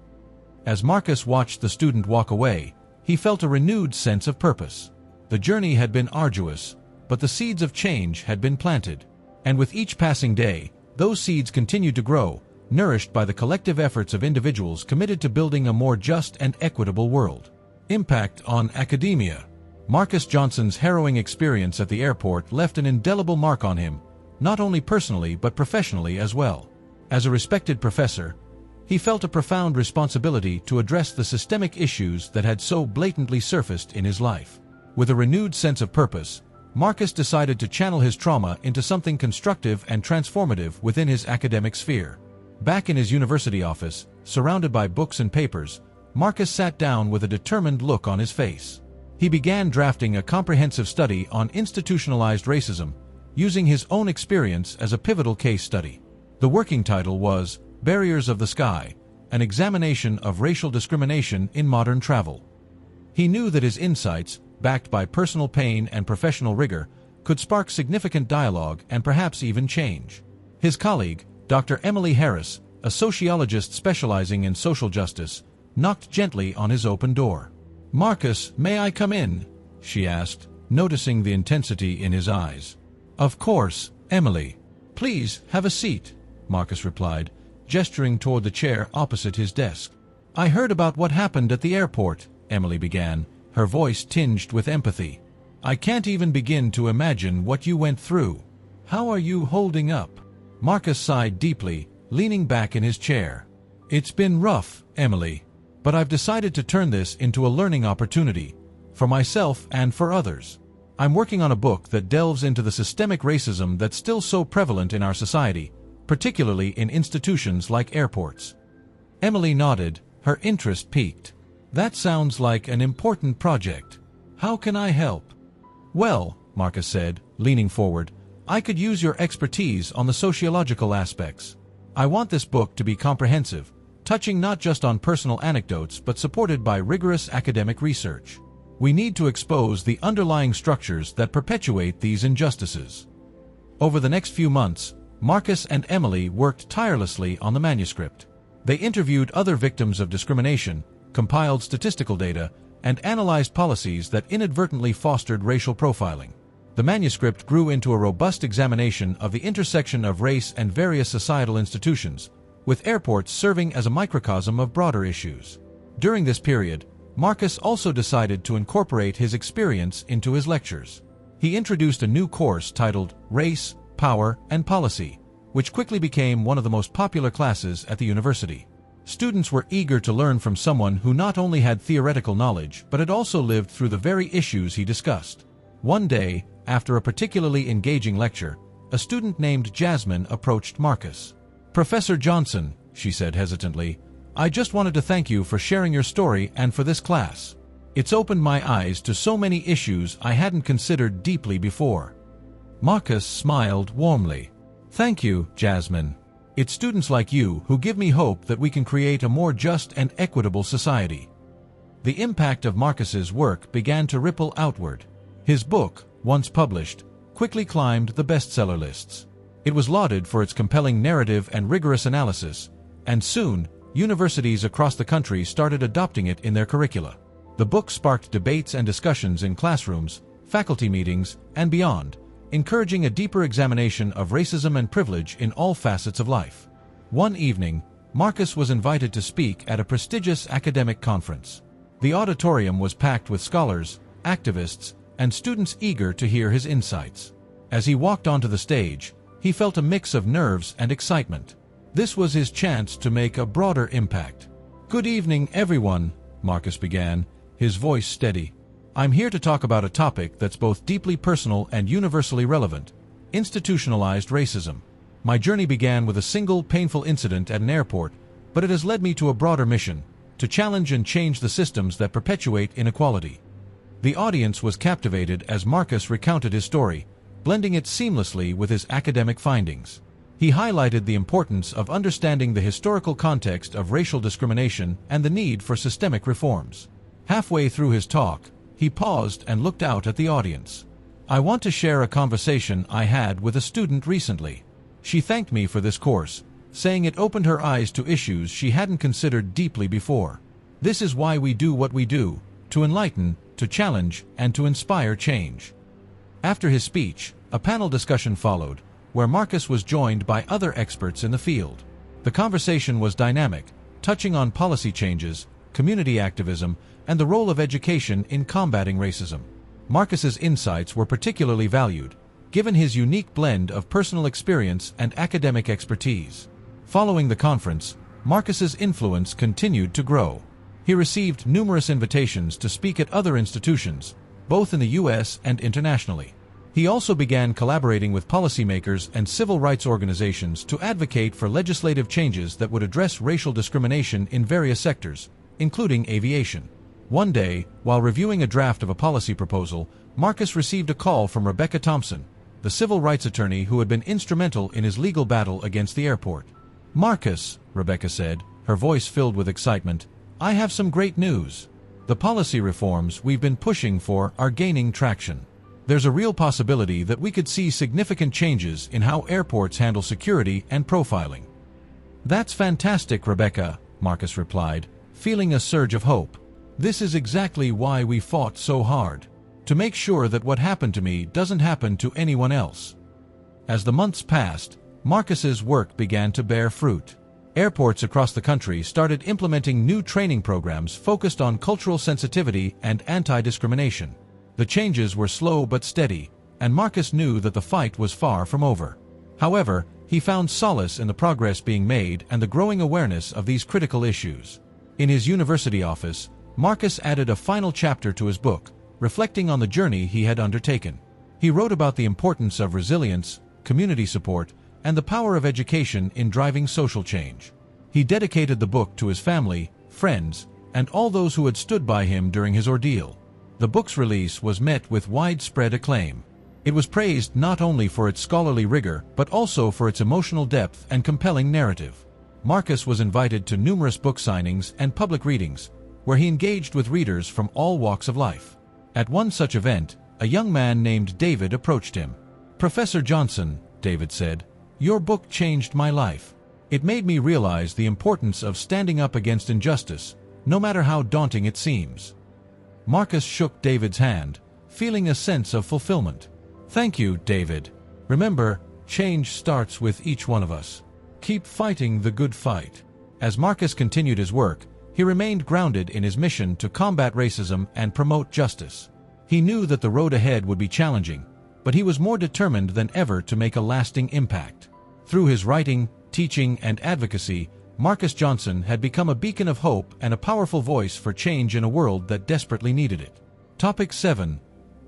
As Marcus watched the student walk away, he felt a renewed sense of purpose. The journey had been arduous, but the seeds of change had been planted. And with each passing day, those seeds continued to grow, nourished by the collective efforts of individuals committed to building a more just and equitable world. Impact on academia. Marcus Johnson's harrowing experience at the airport left an indelible mark on him, not only personally but professionally as well. As a respected professor, he felt a profound responsibility to address the systemic issues that had so blatantly surfaced in his life. With a renewed sense of purpose, Marcus decided to channel his trauma into something constructive and transformative within his academic sphere. Back in his university office, surrounded by books and papers, Marcus sat down with a determined look on his face. He began drafting a comprehensive study on institutionalized racism, using his own experience as a pivotal case study. The working title was "Barriers of the Sky: An Examination of Racial Discrimination in Modern Travel." He knew that his insights, backed by personal pain and professional rigor, could spark significant dialogue and perhaps even change. His colleague, Dr. Emily Harris, a sociologist specializing in social justice, knocked gently on his open door. "Marcus, may I come in?" she asked, noticing the intensity in his eyes. "Of course, Emily. Please, have a seat," Marcus replied, gesturing toward the chair opposite his desk. "I heard about what happened at the airport," Emily began, her voice tinged with empathy. "I can't even begin to imagine what you went through. How are you holding up?" Marcus sighed deeply, leaning back in his chair. "It's been rough, Emily, but I've decided to turn this into a learning opportunity, for myself and for others. I'm working on a book that delves into the systemic racism that's still so prevalent in our society, particularly in institutions like airports." Emily nodded, her interest piqued. "That sounds like an important project. How can I help?" "Well," Marcus said, leaning forward, "I could use your expertise on the sociological aspects. I want this book to be comprehensive, touching not just on personal anecdotes but supported by rigorous academic research. We need to expose the underlying structures that perpetuate these injustices." Over the next few months, Marcus and Emily worked tirelessly on the manuscript. They interviewed other victims of discrimination, compiled statistical data, and analyzed policies that inadvertently fostered racial profiling. The manuscript grew into a robust examination of the intersection of race and various societal institutions, with airports serving as a microcosm of broader issues. During this period, Marcus also decided to incorporate his experience into his lectures. He introduced a new course titled Race, Power, and Policy, which quickly became one of the most popular classes at the university. Students were eager to learn from someone who not only had theoretical knowledge but had also lived through the very issues he discussed. One day, after a particularly engaging lecture, a student named Jasmine approached Marcus. "Professor Johnson," she said hesitantly, "I just wanted to thank you for sharing your story and for this class. It's opened my eyes to so many issues I hadn't considered deeply before." Marcus smiled warmly. "Thank you, Jasmine. It's students like you who give me hope that we can create a more just and equitable society." The impact of Marcus's work began to ripple outward. His book, once published, quickly climbed the bestseller lists. It was lauded for its compelling narrative and rigorous analysis, and soon, universities across the country started adopting it in their curricula. The book sparked debates and discussions in classrooms, faculty meetings, and beyond, encouraging a deeper examination of racism and privilege in all facets of life. One evening, Marcus was invited to speak at a prestigious academic conference. The auditorium was packed with scholars, activists, and students eager to hear his insights. As he walked onto the stage, He felt a mix of nerves and excitement. This was his chance to make a broader impact. "Good evening, everyone," Marcus began, his voice steady. "I'm here to talk about a topic that's both deeply personal and universally relevant: institutionalized racism. My journey began with a single painful incident at an airport, but it has led me to a broader mission: to challenge and change the systems that perpetuate inequality." The audience was captivated as Marcus recounted his story, blending it seamlessly with his academic findings. He highlighted the importance of understanding the historical context of racial discrimination and the need for systemic reforms. Halfway through his talk, he paused and looked out at the audience. "I want to share a conversation I had with a student recently. She thanked me for this course, saying it opened her eyes to issues she hadn't considered deeply before. This is why we do what we do: to enlighten, to challenge, and to inspire change." After his speech, a panel discussion followed, where Marcus was joined by other experts in the field. The conversation was dynamic, touching on policy changes, community activism, and the role of education in combating racism. Marcus's insights were particularly valued, given his unique blend of personal experience and academic expertise. Following the conference, Marcus's influence continued to grow. He received numerous invitations to speak at other institutions, both in the U.S. and internationally. He also began collaborating with policymakers and civil rights organizations to advocate for legislative changes that would address racial discrimination in various sectors, including aviation. One day, while reviewing a draft of a policy proposal, Marcus received a call from Rebecca Thompson, the civil rights attorney who had been instrumental in his legal battle against the airport. "Marcus," Rebecca said, her voice filled with excitement, "I have some great news. The policy reforms we've been pushing for are gaining traction. There's a real possibility that we could see significant changes in how airports handle security and profiling." "That's fantastic, Rebecca," Marcus replied, feeling a surge of hope. "This is exactly why we fought so hard. To make sure that what happened to me doesn't happen to anyone else." As the months passed, Marcus's work began to bear fruit. Airports across the country started implementing new training programs focused on cultural sensitivity and anti-discrimination. The changes were slow but steady, and Marcus knew that the fight was far from over. However, he found solace in the progress being made and the growing awareness of these critical issues. In his university office, Marcus added a final chapter to his book, reflecting on the journey he had undertaken. He wrote about the importance of resilience, community support, and the power of education in driving social change. He dedicated the book to his family, friends, and all those who had stood by him during his ordeal. The book's release was met with widespread acclaim. It was praised not only for its scholarly rigor but also for its emotional depth and compelling narrative. Marcus was invited to numerous book signings and public readings, where he engaged with readers from all walks of life. At one such event, a young man named David approached him. "Professor Johnson," David said, "your book changed my life. It made me realize the importance of standing up against injustice, no matter how daunting it seems." Marcus shook David's hand, feeling a sense of fulfillment. "Thank you, David. Remember, change starts with each one of us. Keep fighting the good fight." As Marcus continued his work, he remained grounded in his mission to combat racism and promote justice. He knew that the road ahead would be challenging, but he was more determined than ever to make a lasting impact. Through his writing, teaching, and advocacy, Marcus Johnson had become a beacon of hope and a powerful voice for change in a world that desperately needed it. Topic 7.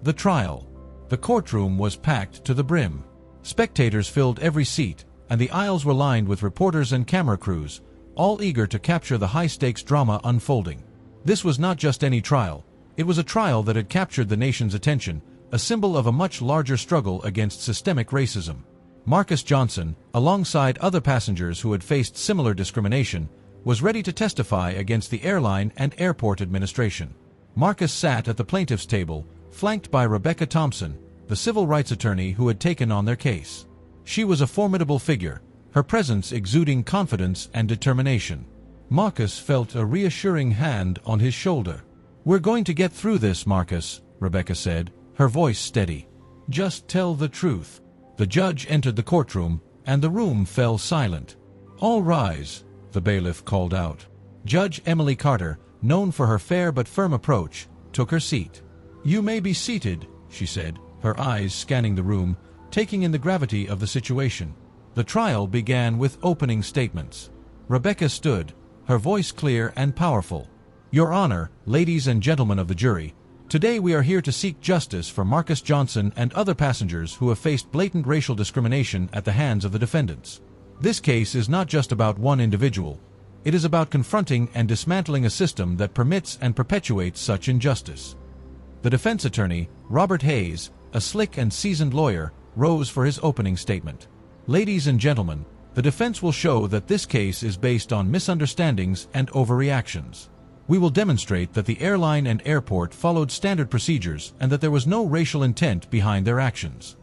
The Trial. The courtroom was packed to the brim. Spectators filled every seat, and the aisles were lined with reporters and camera crews, all eager to capture the high-stakes drama unfolding. This was not just any trial. It was a trial that had captured the nation's attention, a symbol of a much larger struggle against systemic racism. Marcus Johnson, alongside other passengers who had faced similar discrimination, was ready to testify against the airline and airport administration. Marcus sat at the plaintiff's table, flanked by Rebecca Thompson, the civil rights attorney who had taken on their case. She was a formidable figure, her presence exuding confidence and determination. Marcus felt a reassuring hand on his shoulder. "We're going to get through this, Marcus," Rebecca said, her voice steady. "Just tell the truth." The judge entered the courtroom, and the room fell silent. "All rise," the bailiff called out. Judge Emily Carter, known for her fair but firm approach, took her seat. "You may be seated," she said, her eyes scanning the room, taking in the gravity of the situation. The trial began with opening statements. Rebecca stood, her voice clear and powerful. "Your Honor, ladies and gentlemen of the jury, today we are here to seek justice for Marcus Johnson and other passengers who have faced blatant racial discrimination at the hands of the defendants. This case is not just about one individual. It is about confronting and dismantling a system that permits and perpetuates such injustice." The defense attorney, Robert Hayes, a slick and seasoned lawyer, rose for his opening statement. "Ladies and gentlemen, the defense will show that this case is based on misunderstandings and overreactions. We will demonstrate that the airline and airport followed standard procedures and that there was no racial intent behind their actions."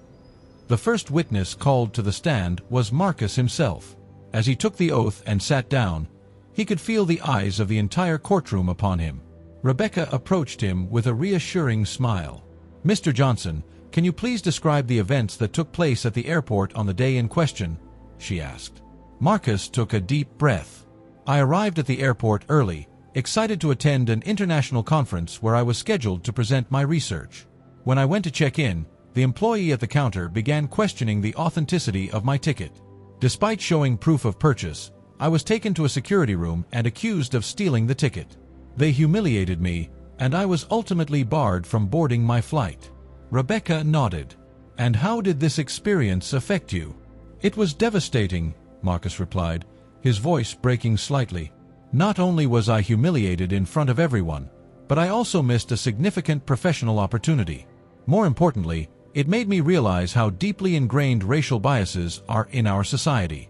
The first witness called to the stand was Marcus himself. As he took the oath and sat down, he could feel the eyes of the entire courtroom upon him. Rebecca approached him with a reassuring smile. "Mr. Johnson, can you please describe the events that took place at the airport on the day in question?" she asked. Marcus took a deep breath. "I arrived at the airport early, excited to attend an international conference where I was scheduled to present my research. When I went to check in, the employee at the counter began questioning the authenticity of my ticket. Despite showing proof of purchase, I was taken to a security room and accused of stealing the ticket. They humiliated me, and I was ultimately barred from boarding my flight." Rebecca nodded. "And how did this experience affect you?" "It was devastating," Marcus replied, his voice breaking slightly. "Not only was I humiliated in front of everyone, but I also missed a significant professional opportunity. More importantly, it made me realize how deeply ingrained racial biases are in our society."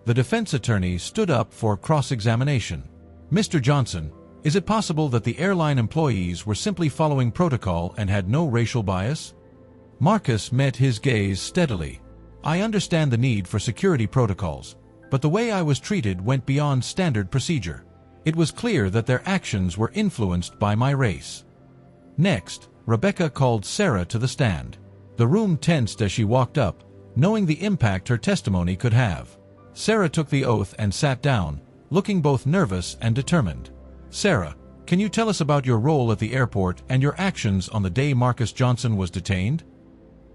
The defense attorney stood up for cross-examination. "Mr. Johnson, is it possible that the airline employees were simply following protocol and had no racial bias?" Marcus met his gaze steadily. "I understand the need for security protocols, but the way I was treated went beyond standard procedure. It was clear that their actions were influenced by my race." Next, Rebecca called Sarah to the stand. The room tensed as she walked up, knowing the impact her testimony could have. Sarah took the oath and sat down, looking both nervous and determined. "Sarah, can you tell us about your role at the airport and your actions on the day Marcus Johnson was detained?"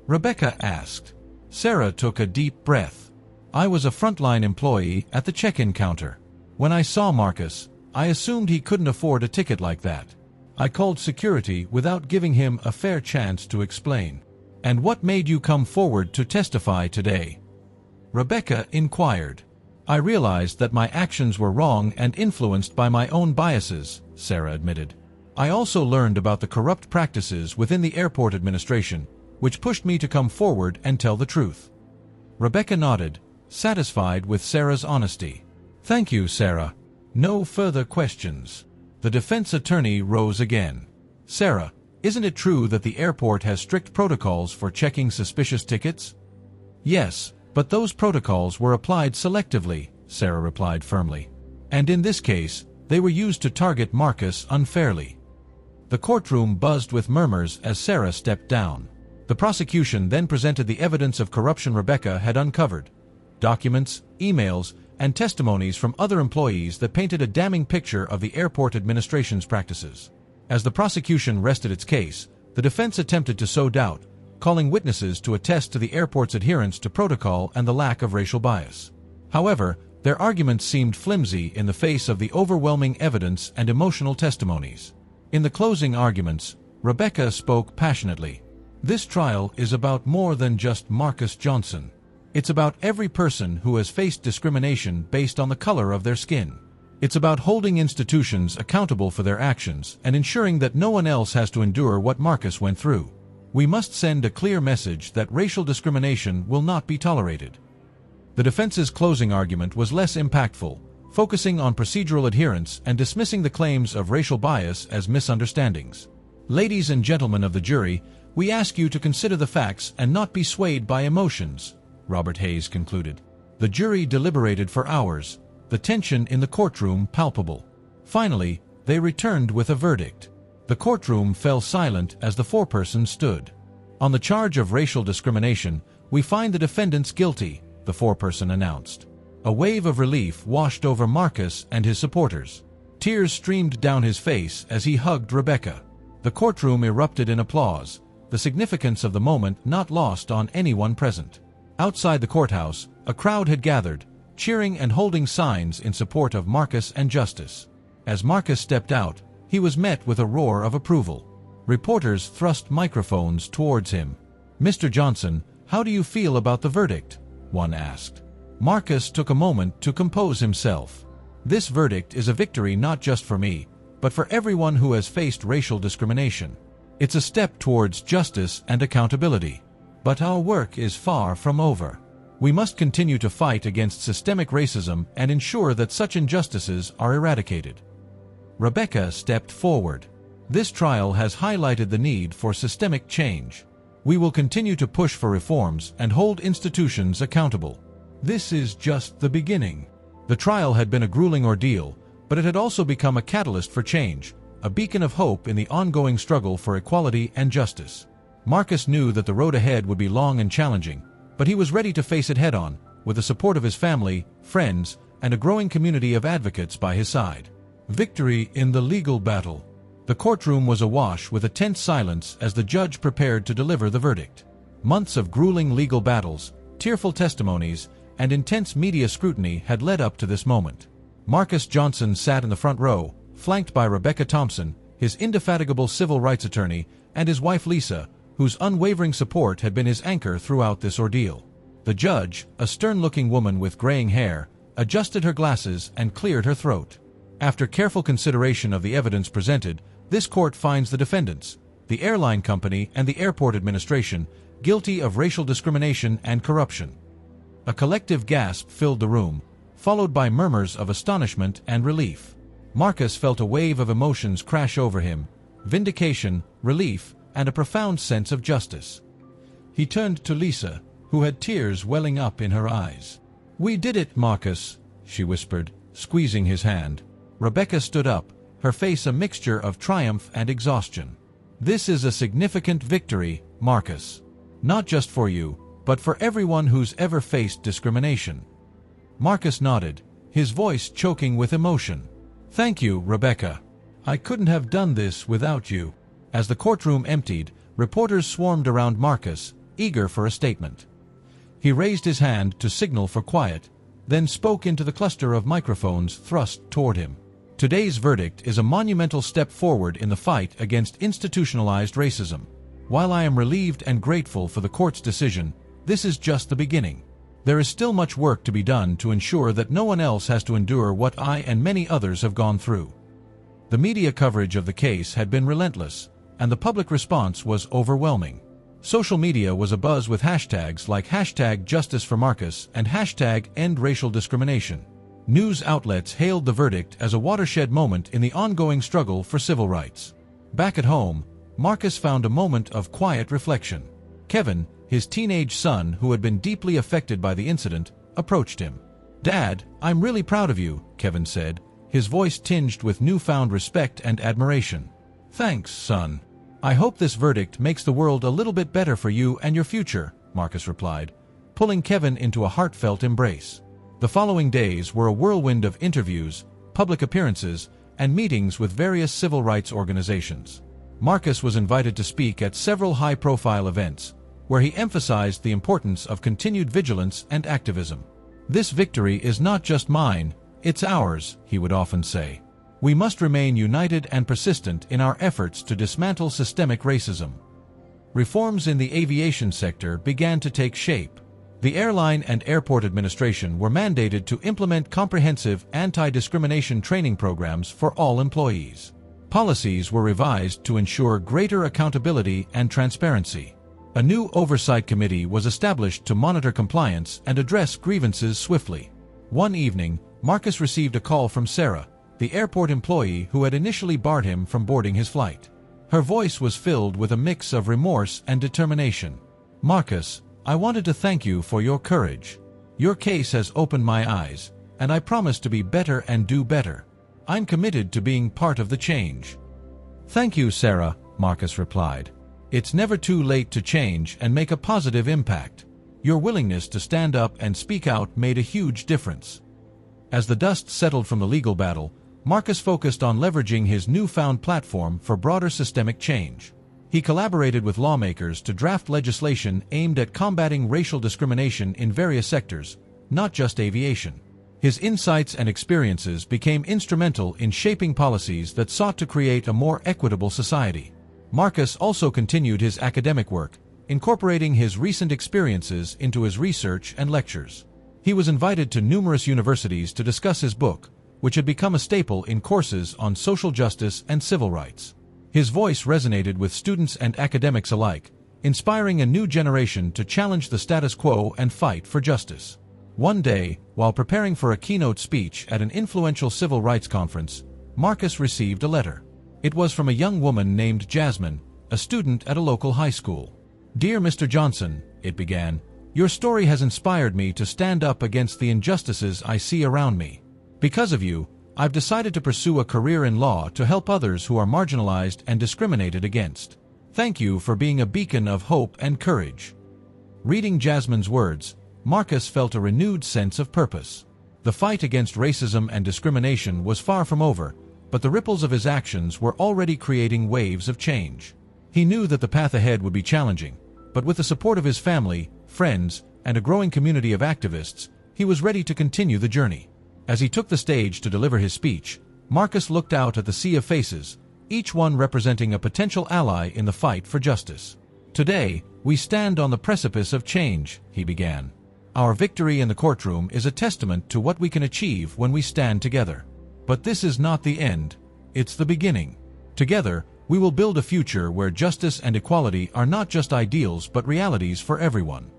Rebecca asked. Sarah took a deep breath. "I was a frontline employee at the check-in counter. When I saw Marcus, I assumed he couldn't afford a ticket like that. I called security without giving him a fair chance to explain." "And what made you come forward to testify today?" Rebecca inquired. "I realized that my actions were wrong and influenced by my own biases," Sarah admitted. "I also learned about the corrupt practices within the airport administration, which pushed me to come forward and tell the truth." Rebecca nodded, satisfied with Sarah's honesty. "Thank you, Sarah. No further questions." The defense attorney rose again. "Sarah, isn't it true that the airport has strict protocols for checking suspicious tickets?" "Yes, but those protocols were applied selectively," Sarah replied firmly. "And in this case, they were used to target Marcus unfairly." The courtroom buzzed with murmurs as Sarah stepped down. The prosecution then presented the evidence of corruption Rebecca had uncovered: documents, emails, and testimonies from other employees that painted a damning picture of the airport administration's practices. As the prosecution rested its case, the defense attempted to sow doubt, calling witnesses to attest to the airport's adherence to protocol and the lack of racial bias. However, their arguments seemed flimsy in the face of the overwhelming evidence and emotional testimonies. In the closing arguments, Rebecca spoke passionately. "This trial is about more than just Marcus Johnson. It's about every person who has faced discrimination based on the color of their skin. It's about holding institutions accountable for their actions and ensuring that no one else has to endure what Marcus went through. We must send a clear message that racial discrimination will not be tolerated." The defense's closing argument was less impactful, focusing on procedural adherence and dismissing the claims of racial bias as misunderstandings. "Ladies and gentlemen of the jury, we ask you to consider the facts and not be swayed by emotions," Robert Hayes concluded. The jury deliberated for hours, the tension in the courtroom palpable. Finally, they returned with a verdict. The courtroom fell silent as the foreperson stood. "On the charge of racial discrimination, we find the defendants guilty," the foreperson announced. A wave of relief washed over Marcus and his supporters. Tears streamed down his face as he hugged Rebecca. The courtroom erupted in applause, the significance of the moment not lost on anyone present. Outside the courthouse, a crowd had gathered, cheering and holding signs in support of Marcus and justice. As Marcus stepped out, he was met with a roar of approval. Reporters thrust microphones towards him. "Mr. Johnson, how do you feel about the verdict?" one asked. Marcus took a moment to compose himself. "This verdict is a victory not just for me, but for everyone who has faced racial discrimination. It's a step towards justice and accountability. But our work is far from over. We must continue to fight against systemic racism and ensure that such injustices are eradicated." Rebecca stepped forward. "This trial has highlighted the need for systemic change. We will continue to push for reforms and hold institutions accountable. This is just the beginning." The trial had been a grueling ordeal, but it had also become a catalyst for change, a beacon of hope in the ongoing struggle for equality and justice. Marcus knew that the road ahead would be long and challenging, but he was ready to face it head-on, with the support of his family, friends, and a growing community of advocates by his side. Victory in the legal battle. The courtroom was awash with a tense silence as the judge prepared to deliver the verdict. Months of grueling legal battles, tearful testimonies, and intense media scrutiny had led up to this moment. Marcus Johnson sat in the front row, flanked by Rebecca Thompson, his indefatigable civil rights attorney, and his wife Lisa, whose unwavering support had been his anchor throughout this ordeal. The judge, a stern-looking woman with graying hair, adjusted her glasses and cleared her throat. After careful consideration of the evidence presented, this court finds the defendants, the airline company and the airport administration, guilty of racial discrimination and corruption. A collective gasp filled the room, followed by murmurs of astonishment and relief. Marcus felt a wave of emotions crash over him: vindication, relief, and a profound sense of justice. He turned to Lisa, who had tears welling up in her eyes. "We did it, Marcus," she whispered, squeezing his hand. Rebecca stood up, her face a mixture of triumph and exhaustion. "This is a significant victory, Marcus. Not just for you, but for everyone who's ever faced discrimination." Marcus nodded, his voice choking with emotion. "Thank you, Rebecca. I couldn't have done this without you." As the courtroom emptied, reporters swarmed around Marcus, eager for a statement. He raised his hand to signal for quiet, then spoke into the cluster of microphones thrust toward him. "Today's verdict is a monumental step forward in the fight against institutionalized racism. While I am relieved and grateful for the court's decision, this is just the beginning. There is still much work to be done to ensure that no one else has to endure what I and many others have gone through." The media coverage of the case had been relentless, and the public response was overwhelming. Social media was abuzz with hashtags like #JusticeForMarcus and #EndRacialDiscrimination. News outlets hailed the verdict as a watershed moment in the ongoing struggle for civil rights. Back at home, Marcus found a moment of quiet reflection. Kevin, his teenage son who had been deeply affected by the incident, approached him. "Dad, I'm really proud of you," Kevin said, his voice tinged with newfound respect and admiration. "Thanks, son. I hope this verdict makes the world a little bit better for you and your future," Marcus replied, pulling Kevin into a heartfelt embrace. The following days were a whirlwind of interviews, public appearances, and meetings with various civil rights organizations. Marcus was invited to speak at several high-profile events, where he emphasized the importance of continued vigilance and activism. "This victory is not just mine, it's ours," he would often say. "We must remain united and persistent in our efforts to dismantle systemic racism." Reforms in the aviation sector began to take shape. The airline and airport administration were mandated to implement comprehensive anti-discrimination training programs for all employees. Policies were revised to ensure greater accountability and transparency. A new oversight committee was established to monitor compliance and address grievances swiftly. One evening, Marcus received a call from Sarah, the airport employee who had initially barred him from boarding his flight. Her voice was filled with a mix of remorse and determination. "Marcus, I wanted to thank you for your courage. Your case has opened my eyes, and I promise to be better and do better. I'm committed to being part of the change." "Thank you, Sarah," Marcus replied. "It's never too late to change and make a positive impact. Your willingness to stand up and speak out made a huge difference." As the dust settled from the legal battle, Marcus focused on leveraging his newfound platform for broader systemic change. He collaborated with lawmakers to draft legislation aimed at combating racial discrimination in various sectors, not just aviation. His insights and experiences became instrumental in shaping policies that sought to create a more equitable society. Marcus also continued his academic work, incorporating his recent experiences into his research and lectures. He was invited to numerous universities to discuss his book, which had become a staple in courses on social justice and civil rights. His voice resonated with students and academics alike, inspiring a new generation to challenge the status quo and fight for justice. One day, while preparing for a keynote speech at an influential civil rights conference, Marcus received a letter. It was from a young woman named Jasmine, a student at a local high school. "Dear Mr. Johnson," it began, "your story has inspired me to stand up against the injustices I see around me. Because of you, I've decided to pursue a career in law to help others who are marginalized and discriminated against. Thank you for being a beacon of hope and courage." Reading Jasmine's words, Marcus felt a renewed sense of purpose. The fight against racism and discrimination was far from over, but the ripples of his actions were already creating waves of change. He knew that the path ahead would be challenging, but with the support of his family, friends, and a growing community of activists, he was ready to continue the journey. As he took the stage to deliver his speech, Marcus looked out at the sea of faces, each one representing a potential ally in the fight for justice. "Today, we stand on the precipice of change," he began. "Our victory in the courtroom is a testament to what we can achieve when we stand together. But this is not the end, it's the beginning. Together, we will build a future where justice and equality are not just ideals but realities for everyone."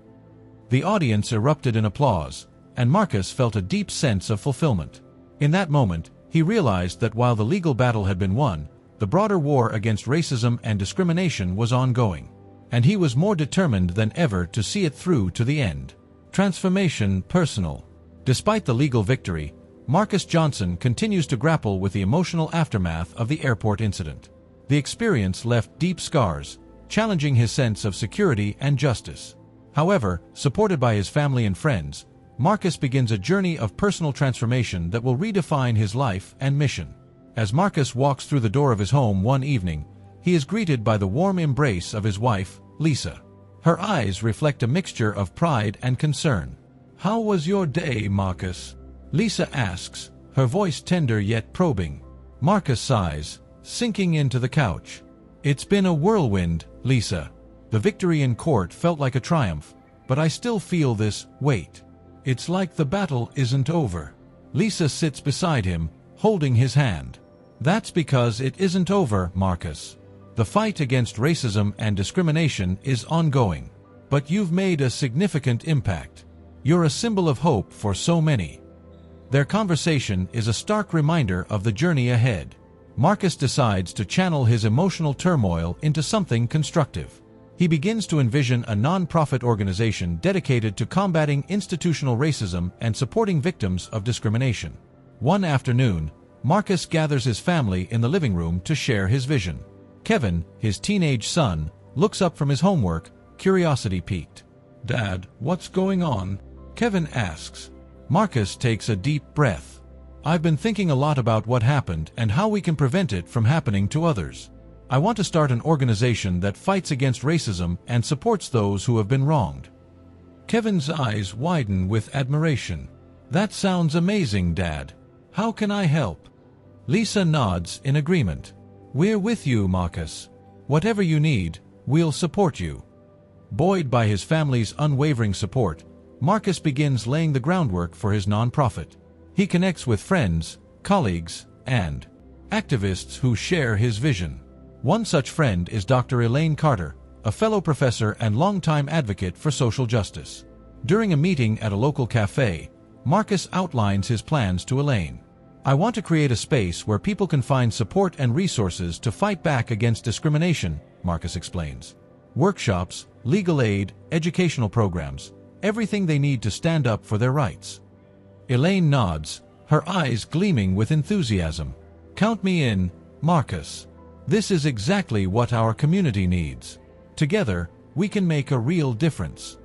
The audience erupted in applause, and Marcus felt a deep sense of fulfillment. In that moment, he realized that while the legal battle had been won, the broader war against racism and discrimination was ongoing, and he was more determined than ever to see it through to the end. Transformation personal. Despite the legal victory, Marcus Johnson continues to grapple with the emotional aftermath of the airport incident. The experience left deep scars, challenging his sense of security and justice. However, supported by his family and friends, Marcus begins a journey of personal transformation that will redefine his life and mission. As Marcus walks through the door of his home one evening, he is greeted by the warm embrace of his wife, Lisa. Her eyes reflect a mixture of pride and concern. "How was your day, Marcus?" Lisa asks, her voice tender yet probing. Marcus sighs, sinking into the couch. "It's been a whirlwind, Lisa. The victory in court felt like a triumph, but I still feel this weight. It's like the battle isn't over." Lisa sits beside him, holding his hand. "That's because it isn't over, Marcus. The fight against racism and discrimination is ongoing. But you've made a significant impact. You're a symbol of hope for so many." Their conversation is a stark reminder of the journey ahead. Marcus decides to channel his emotional turmoil into something constructive. He begins to envision a non-profit organization dedicated to combating institutional racism and supporting victims of discrimination. One afternoon, Marcus gathers his family in the living room to share his vision. Kevin, his teenage son, looks up from his homework, curiosity piqued. "Dad, what's going on?" Kevin asks. Marcus takes a deep breath. "I've been thinking a lot about what happened and how we can prevent it from happening to others. I want to start an organization that fights against racism and supports those who have been wronged." Kevin's eyes widen with admiration. "That sounds amazing, Dad. How can I help?" Lisa nods in agreement. "We're with you, Marcus. Whatever you need, we'll support you." Buoyed by his family's unwavering support, Marcus begins laying the groundwork for his nonprofit. He connects with friends, colleagues, and activists who share his vision. One such friend is Dr. Elaine Carter, a fellow professor and longtime advocate for social justice. During a meeting at a local cafe, Marcus outlines his plans to Elaine. "I want to create a space where people can find support and resources to fight back against discrimination," Marcus explains. "Workshops, legal aid, educational programs, everything they need to stand up for their rights." Elaine nods, her eyes gleaming with enthusiasm. "Count me in, Marcus. This is exactly what our community needs. Together, we can make a real difference."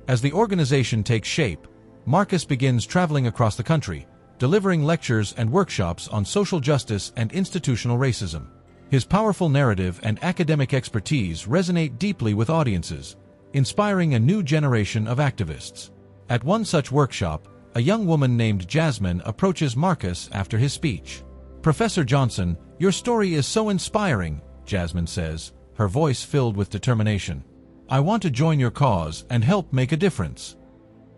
As the organization takes shape, Marcus begins traveling across the country, delivering lectures and workshops on social justice and institutional racism. His powerful narrative and academic expertise resonate deeply with audiences, inspiring a new generation of activists. At one such workshop, a young woman named Jasmine approaches Marcus after his speech. "Professor Johnson, your story is so inspiring," Jasmine says, her voice filled with determination. "I want to join your cause and help make a difference."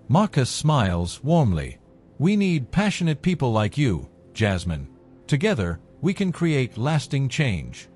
Marcus smiles warmly. "We need passionate people like you, Jasmine. Together, we can create lasting change."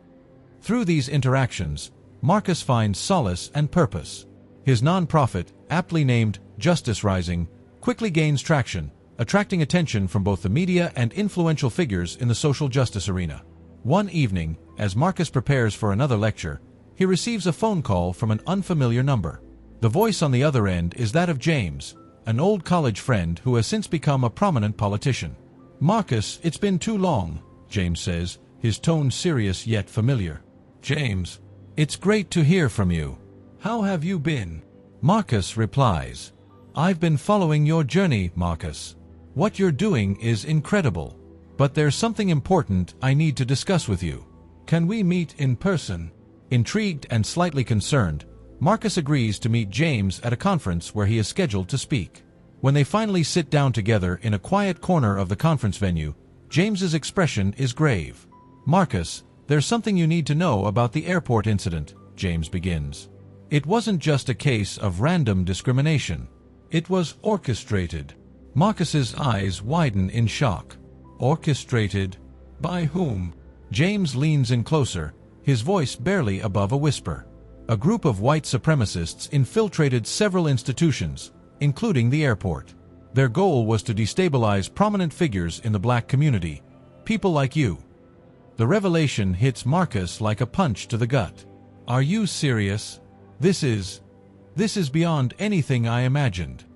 Through these interactions, Marcus finds solace and purpose. His nonprofit, aptly named Justice Rising, quickly gains traction, attracting attention from both the media and influential figures in the social justice arena. One evening, as Marcus prepares for another lecture, he receives a phone call from an unfamiliar number. The voice on the other end is that of James, an old college friend who has since become a prominent politician. "Marcus, it's been too long," James says, his tone serious yet familiar. "James, it's great to hear from you. How have you been?" Marcus replies, "I've been following your journey, Marcus. What you're doing is incredible. But there's something important I need to discuss with you. Can we meet in person?" Intrigued and slightly concerned, Marcus agrees to meet James at a conference where he is scheduled to speak. When they finally sit down together in a quiet corner of the conference venue, James's expression is grave. "Marcus, there's something you need to know about the airport incident," James begins. "It wasn't just a case of random discrimination. It was orchestrated." Marcus's eyes widen in shock. "Orchestrated? By whom?" James leans in closer, his voice barely above a whisper. "A group of white supremacists infiltrated several institutions, including the airport. Their goal was to destabilize prominent figures in the black community, people like you." The revelation hits Marcus like a punch to the gut. "Are you serious? This is beyond anything I imagined."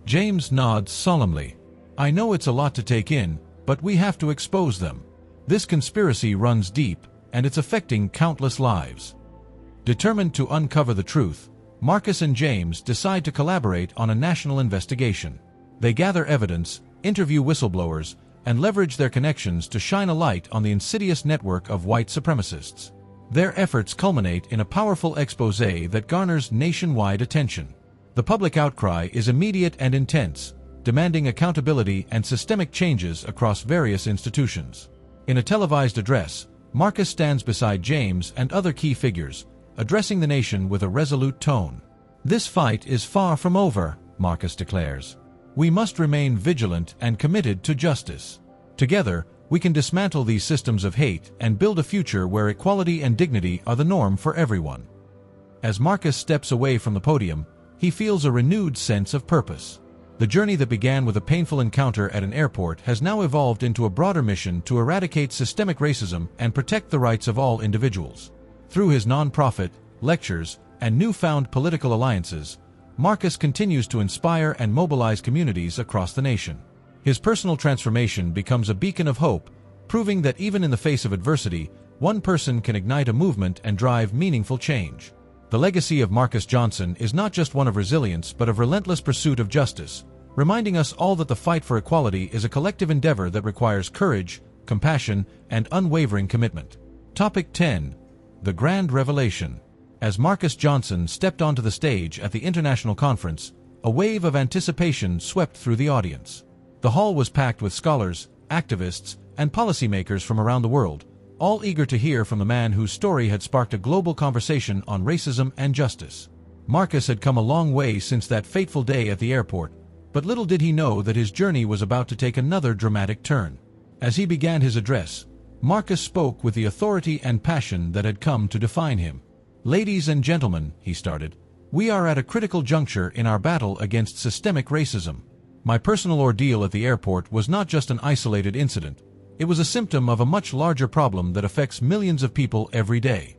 James nods solemnly. "I know it's a lot to take in, but we have to expose them. This conspiracy runs deep, and it's affecting countless lives." Determined to uncover the truth, Marcus and James decide to collaborate on a national investigation. They gather evidence, interview whistleblowers, and leverage their connections to shine a light on the insidious network of white supremacists. Their efforts culminate in a powerful exposé that garners nationwide attention. The public outcry is immediate and intense, demanding accountability and systemic changes across various institutions. In a televised address, Marcus stands beside James and other key figures, addressing the nation with a resolute tone. "This fight is far from over," Marcus declares. "We must remain vigilant and committed to justice. Together, we can dismantle these systems of hate and build a future where equality and dignity are the norm for everyone." As Marcus steps away from the podium, he feels a renewed sense of purpose. The journey that began with a painful encounter at an airport has now evolved into a broader mission to eradicate systemic racism and protect the rights of all individuals. Through his nonprofit, lectures, and newfound political alliances, Marcus continues to inspire and mobilize communities across the nation. His personal transformation becomes a beacon of hope, proving that even in the face of adversity, one person can ignite a movement and drive meaningful change. The legacy of Marcus Johnson is not just one of resilience but of relentless pursuit of justice, reminding us all that the fight for equality is a collective endeavor that requires courage, compassion, and unwavering commitment. Topic 10. The Grand Revelation. As Marcus Johnson stepped onto the stage at the international conference, a wave of anticipation swept through the audience. The hall was packed with scholars, activists, and policymakers from around the world, all eager to hear from the man whose story had sparked a global conversation on racism and justice. Marcus had come a long way since that fateful day at the airport, but little did he know that his journey was about to take another dramatic turn. As he began his address, Marcus spoke with the authority and passion that had come to define him. "Ladies and gentlemen," he started, "we are at a critical juncture in our battle against systemic racism. My personal ordeal at the airport was not just an isolated incident. It was a symptom of a much larger problem that affects millions of people every day."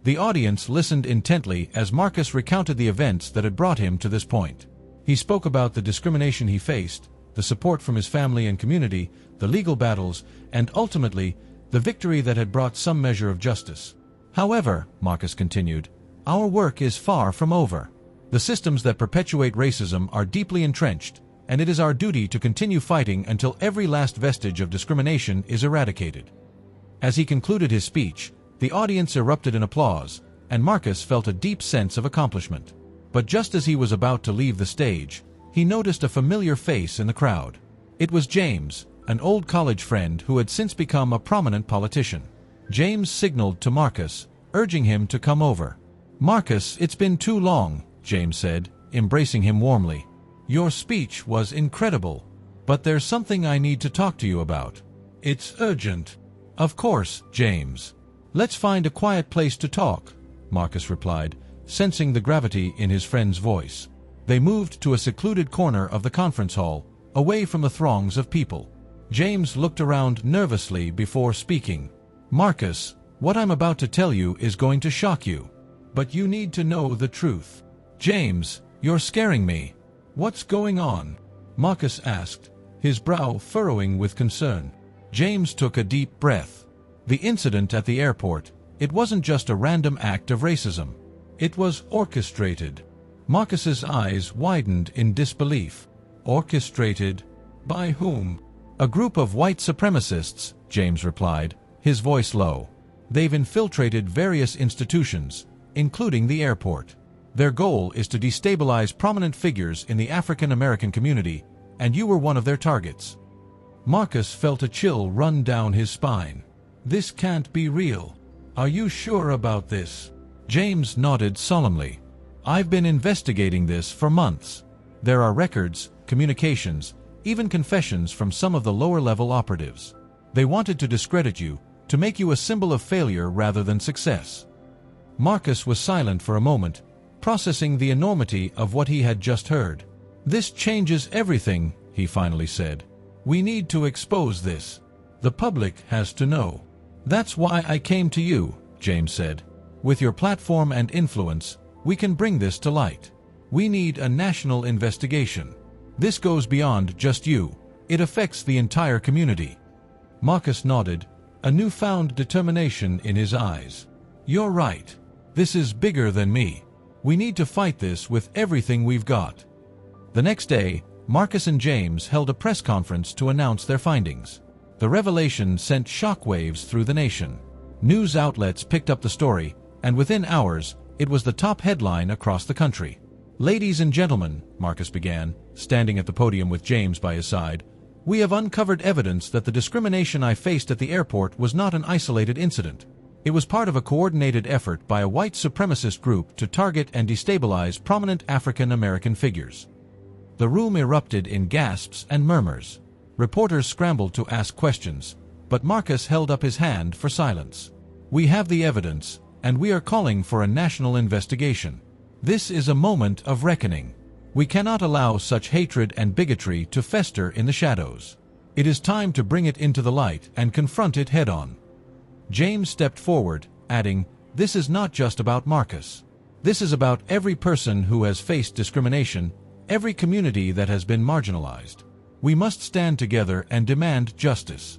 The audience listened intently as Marcus recounted the events that had brought him to this point. He spoke about the discrimination he faced, the support from his family and community, the legal battles, and ultimately, the victory that had brought some measure of justice. "However," Marcus continued, "our work is far from over. The systems that perpetuate racism are deeply entrenched, and it is our duty to continue fighting until every last vestige of discrimination is eradicated." As he concluded his speech, The audience erupted in applause, and Marcus felt a deep sense of accomplishment. But just as he was about to leave the stage, he noticed a familiar face in the crowd. It was James, an old college friend who had since become a prominent politician. James signaled to Marcus, urging him to come over. "Marcus, it's been too long," James said, embracing him warmly. "Your speech was incredible, but there's something I need to talk to you about. It's urgent." "Of course, James. Let's find a quiet place to talk," Marcus replied, sensing the gravity in his friend's voice. They moved to a secluded corner of the conference hall, away from the throngs of people. James looked around nervously before speaking. "Marcus, what I'm about to tell you is going to shock you. But you need to know the truth." "James, you're scaring me. What's going on?" Marcus asked, his brow furrowing with concern. James took a deep breath. The incident at the airport, it wasn't just a random act of racism. It was orchestrated. Marcus's eyes widened in disbelief. Orchestrated? By whom? "A group of white supremacists," James replied, his voice low. "They've infiltrated various institutions, including the airport. Their goal is to destabilize prominent figures in the African American community, and you were one of their targets." Marcus felt a chill run down his spine. "This can't be real. Are you sure about this?" James nodded solemnly. "I've been investigating this for months. There are records, communications, even confessions from some of the lower-level operatives. They wanted to discredit you, to make you a symbol of failure rather than success." Marcus was silent for a moment, processing the enormity of what he had just heard. "This changes everything," he finally said. "We need to expose this. The public has to know." "That's why I came to you," James said. "With your platform and influence, we can bring this to light. We need a national investigation. This goes beyond just you. It affects the entire community." Marcus nodded, a newfound determination in his eyes. "You're right. This is bigger than me. We need to fight this with everything we've got." The next day, Marcus and James held a press conference to announce their findings. The revelation sent shockwaves through the nation. News outlets picked up the story, and within hours, it was the top headline across the country. "Ladies and gentlemen," Marcus began, standing at the podium with James by his side, "we have uncovered evidence that the discrimination I faced at the airport was not an isolated incident. It was part of a coordinated effort by a white supremacist group to target and destabilize prominent African American figures." The room erupted in gasps and murmurs. Reporters scrambled to ask questions, but Marcus held up his hand for silence. "We have the evidence, and we are calling for a national investigation. This is a moment of reckoning. We cannot allow such hatred and bigotry to fester in the shadows. It is time to bring it into the light and confront it head-on." James stepped forward, adding, "This is not just about Marcus. This is about every person who has faced discrimination, every community that has been marginalized. We must stand together and demand justice."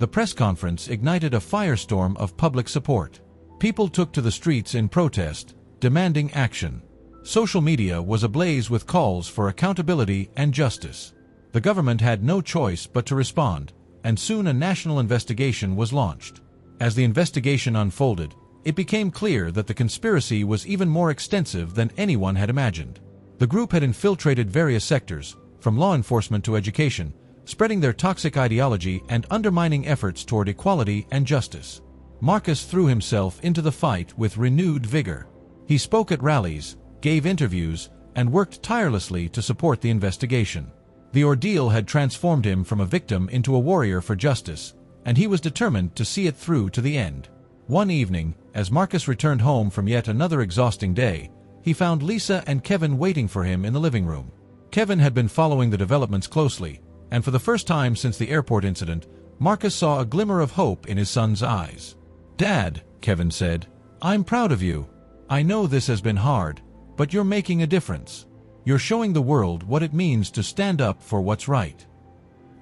The press conference ignited a firestorm of public support. People took to the streets in protest, demanding action. Social media was ablaze with calls for accountability and justice. The government had no choice but to respond, and soon a national investigation was launched. As the investigation unfolded, it became clear that the conspiracy was even more extensive than anyone had imagined. The group had infiltrated various sectors, from law enforcement to education, spreading their toxic ideology and undermining efforts toward equality and justice. Marcus threw himself into the fight with renewed vigor. He spoke at rallies, gave interviews, and worked tirelessly to support the investigation. The ordeal had transformed him from a victim into a warrior for justice, and he was determined to see it through to the end. One evening, as Marcus returned home from yet another exhausting day, he found Lisa and Kevin waiting for him in the living room. Kevin had been following the developments closely, and for the first time since the airport incident, Marcus saw a glimmer of hope in his son's eyes. "Dad," Kevin said, "I'm proud of you. I know this has been hard, but you're making a difference. You're showing the world what it means to stand up for what's right."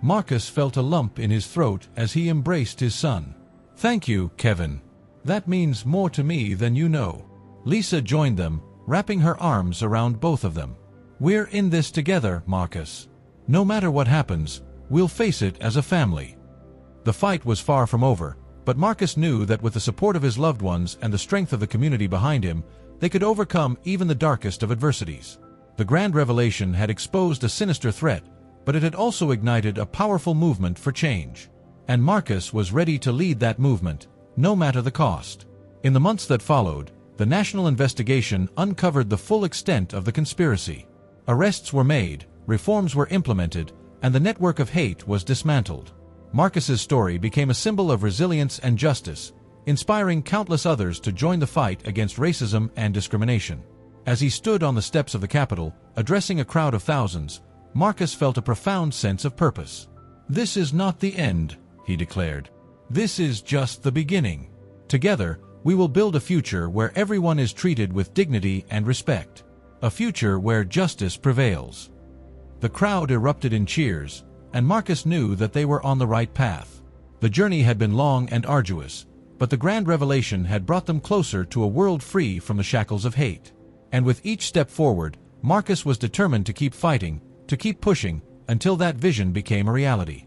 Marcus felt a lump in his throat as he embraced his son. "Thank you, Kevin. That means more to me than you know." Lisa joined them, wrapping her arms around both of them. "We're in this together, Marcus. No matter what happens, we'll face it as a family." The fight was far from over, But Marcus knew that with the support of his loved ones and the strength of the community behind him, they could overcome even the darkest of adversities. The grand revelation had exposed a sinister threat, but it had also ignited a powerful movement for change. And Marcus was ready to lead that movement, no matter the cost. In the months that followed, the national investigation uncovered the full extent of the conspiracy. Arrests were made, reforms were implemented, and the network of hate was dismantled. Marcus's story became a symbol of resilience and justice, inspiring countless others to join the fight against racism and discrimination. As he stood on the steps of the Capitol, addressing a crowd of thousands, Marcus felt a profound sense of purpose. "This is not the end," he declared. "This is just the beginning. Together, we will build a future where everyone is treated with dignity and respect. A future where justice prevails." The crowd erupted in cheers, and Marcus knew that they were on the right path. The journey had been long and arduous, but the grand revelation had brought them closer to a world free from the shackles of hate. And with each step forward, Marcus was determined to keep fighting, to keep pushing, until that vision became a reality.